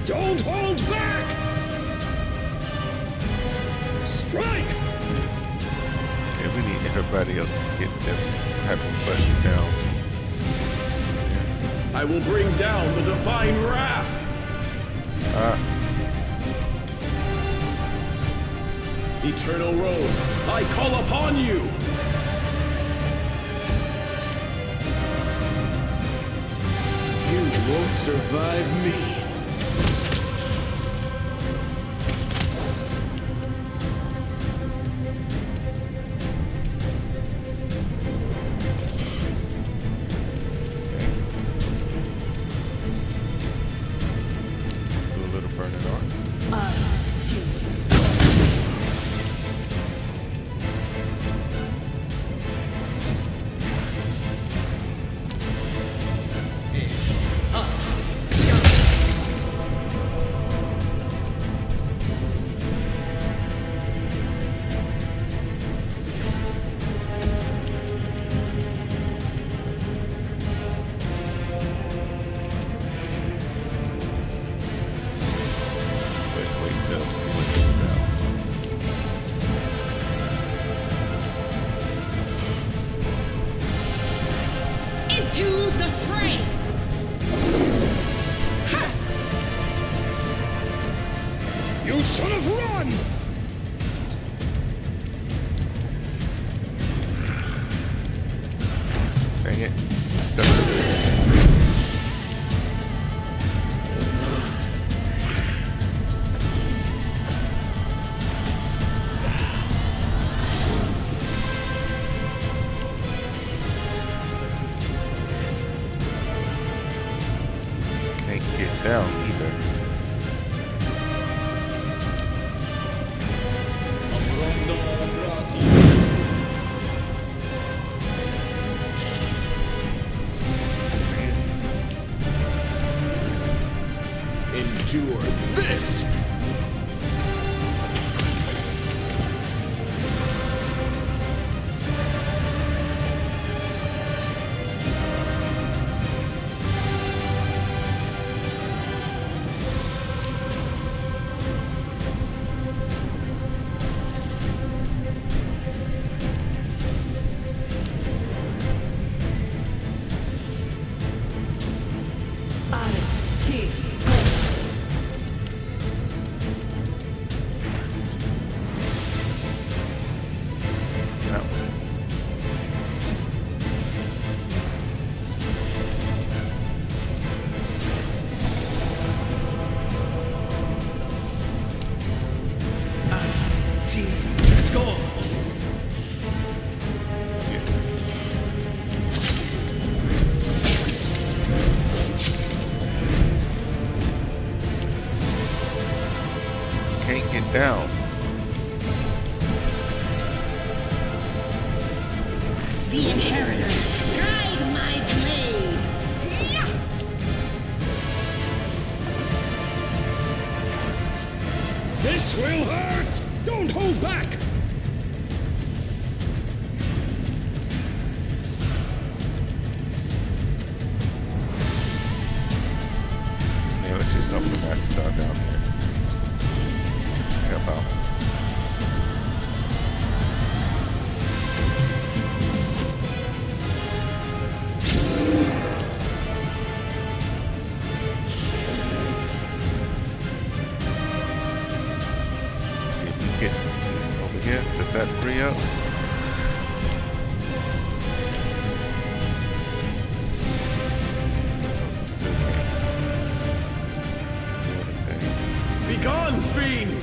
Don't hold back! Strike! Okay, we need everybody else to get them having butts down. I will bring down the divine wrath! Eternal Rose, I call upon you! You won't survive me. Let's do a little burning arc. Let's wait till see what gets down. Into the fray! You should have run! Dang it. Step into it. Can't get down either. Endure this! That one. Can't get down. The Inheritor, guide my blade! This will hurt! Don't hold back! Yeah, let's just summon the Mastodon down here. Help out. Let's see if we get over here. Does that free up? So it's still there. Do anything. Begone, fiend!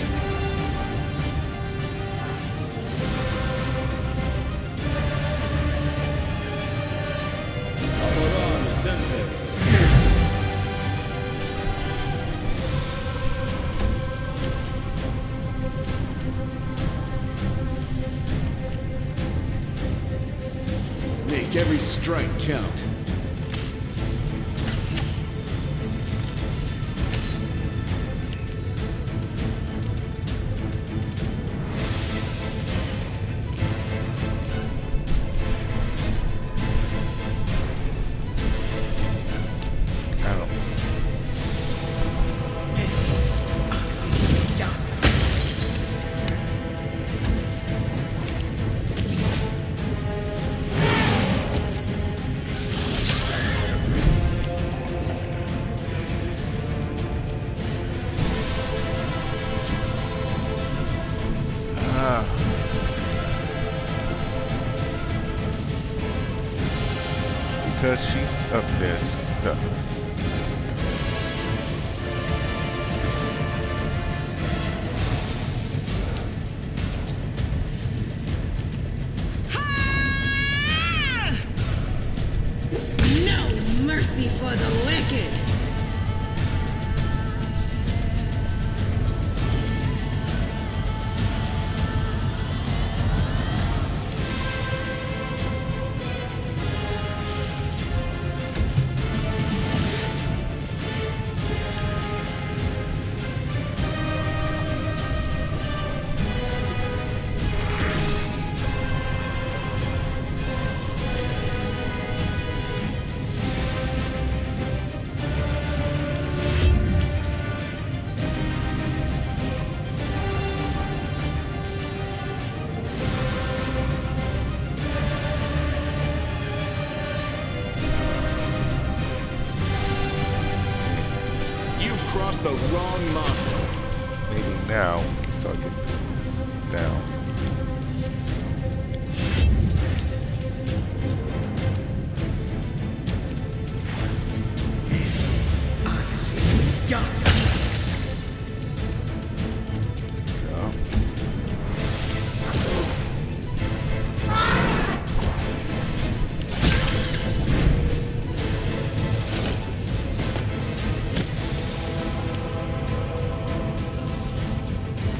Make every strike count. I don't. because she's up there stuck. No mercy for the wicked. The wrong monster. Maybe now we can start getting down.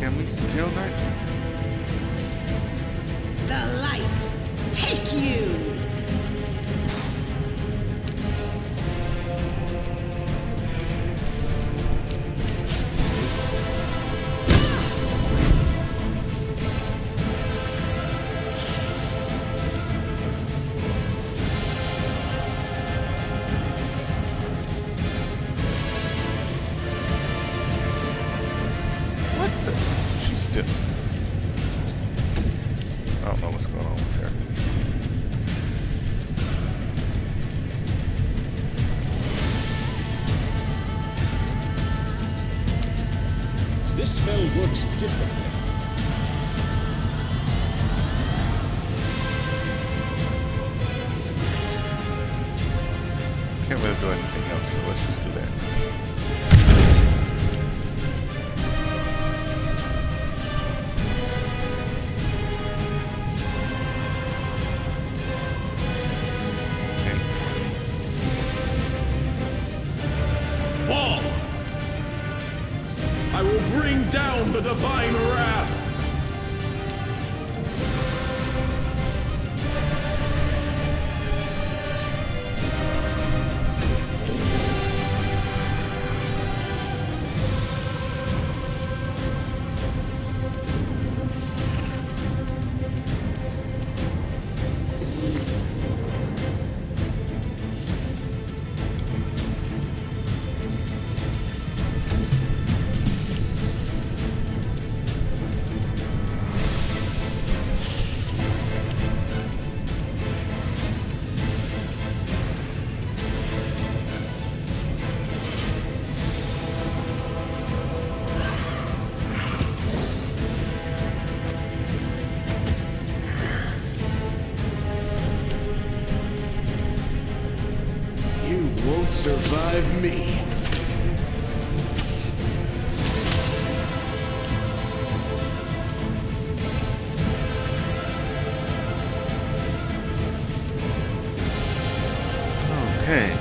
Can we steal that? The light, take you! I don't know what's going on with her. This spell works differently. Can't really do anything else, so let's just do that. I will bring down the divine wrath! Won't survive me. Okay.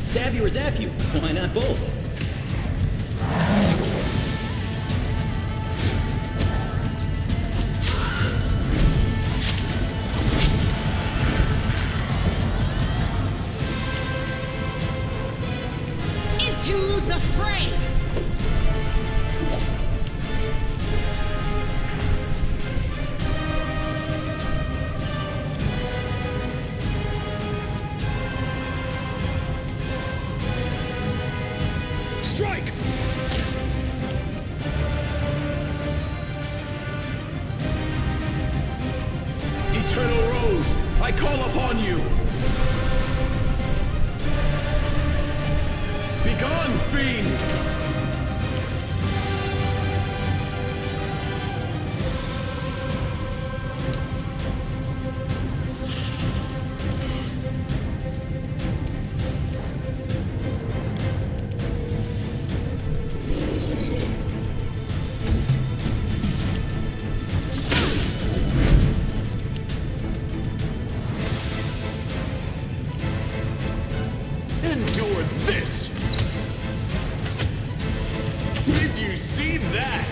Stab you or zap you? Why not both? Into the fray! Strike! Eternal Rose, I call upon you! Begone! Run, fiend! Endure this! Did you see that?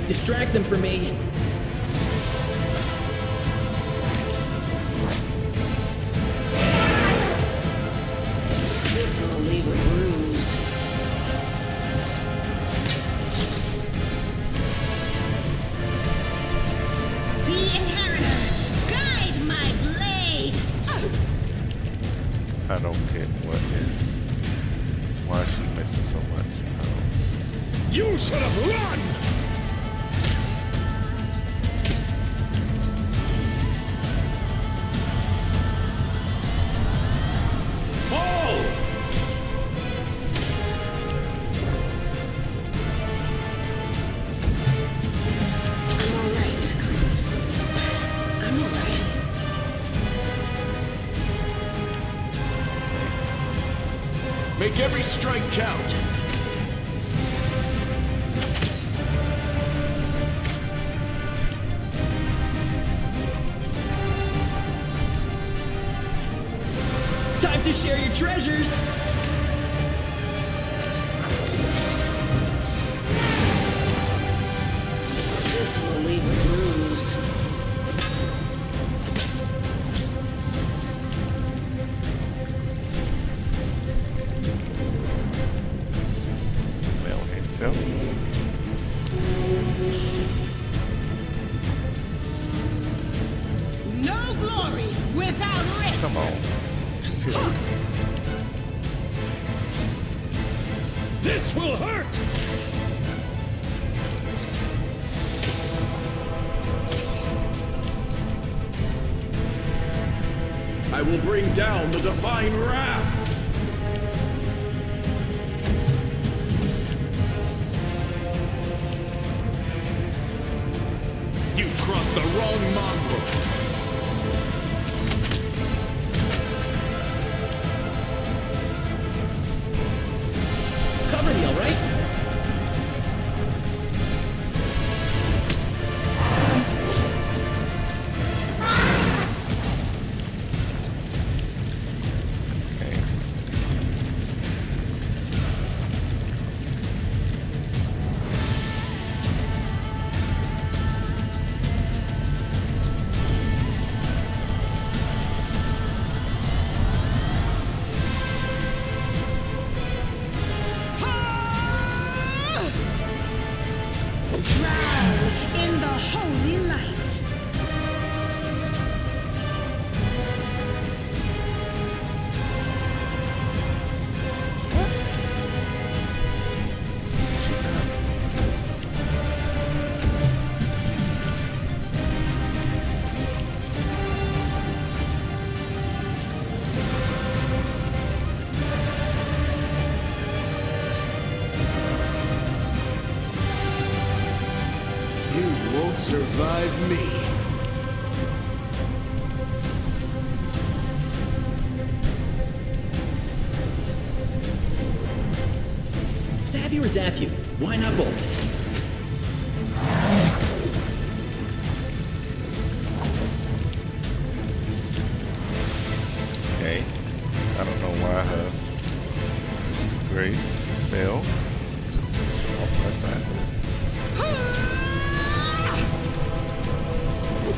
Distract them for me. This'll leave a bruise. The Inheritor, guide my blade! I don't get why is she missing so much. You should have run! Fall! I'm alright. I'm alright. Make every strike count. Time to share your treasures. This will leave a bruise. Well, himself. No glory without risk! Come on. Just hit it. This will hurt! I will bring down the divine wrath! You've crossed the wrong mongrel! Cover me, all right? Okay. Drown in the holy light! You won't survive me. Stab you or zap you? Why not both? Okay. I don't know why her grace fell off my side.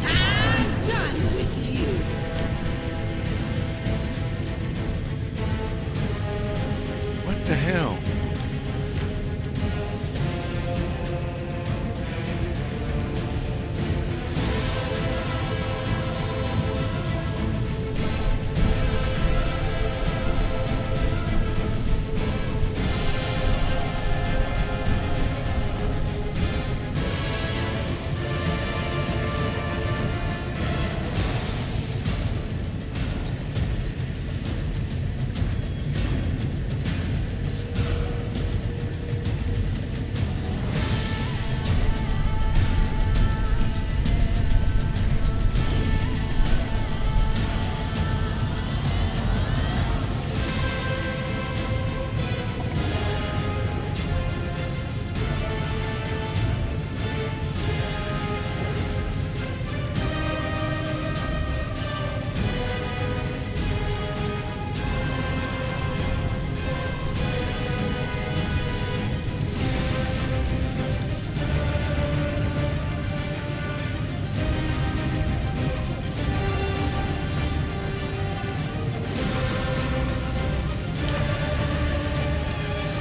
I'm done with you! What the hell?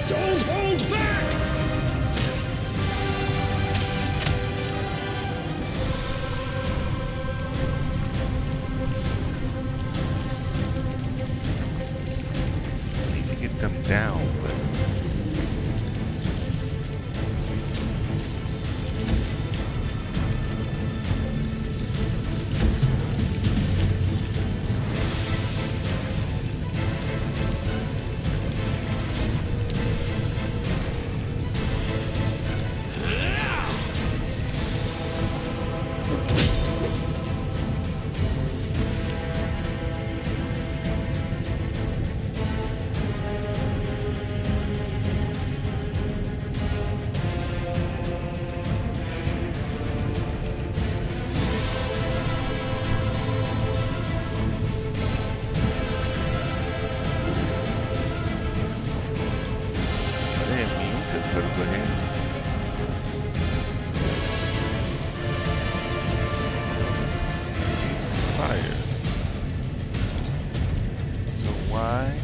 Don't hold back! I need to get them down, but critical hits. Fire. So why?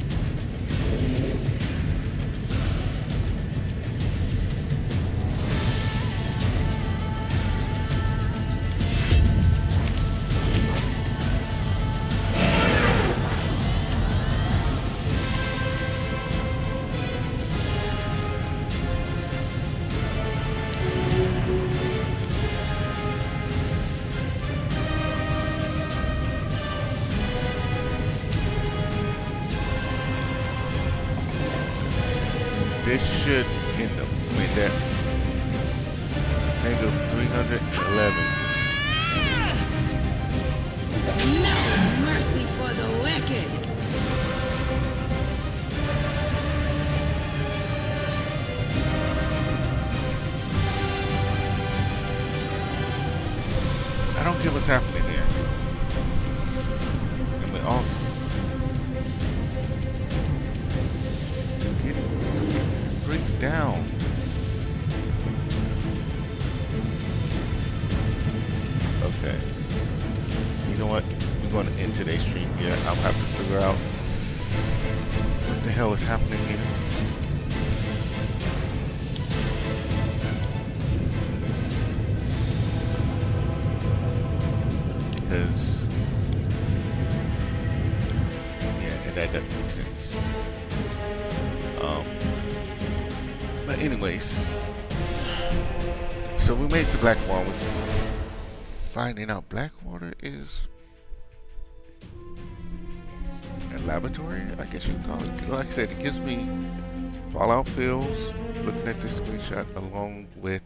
This should end up with that negative 311. No mercy for the wicked. I don't get what's happening there. And we all break down. Okay. You know what? We're going to end today's stream here. I'll have to figure out what the hell is happening here. Because yeah, that doesn't make sense. But anyways, so we made it to Blackwater. Finding out Blackwater is a laboratory, I guess you could call it. Like I said, it gives me Fallout feels looking at this screenshot, along with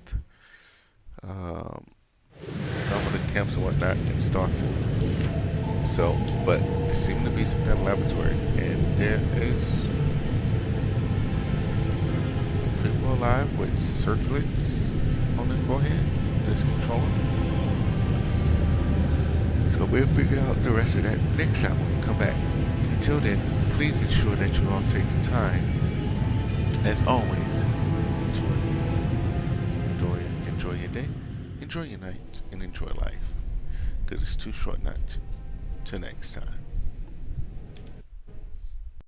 some of the camps and whatnot in Starfield. So, but it seemed to be some kind of laboratory, and there is people alive with circlets on their forehead that's controlling. So we'll figure out the rest of that next time when we come back. Until then, please ensure that you all take the time, as always, to enjoy your day, enjoy your night, and enjoy life. Because it's too short not to. Till next time.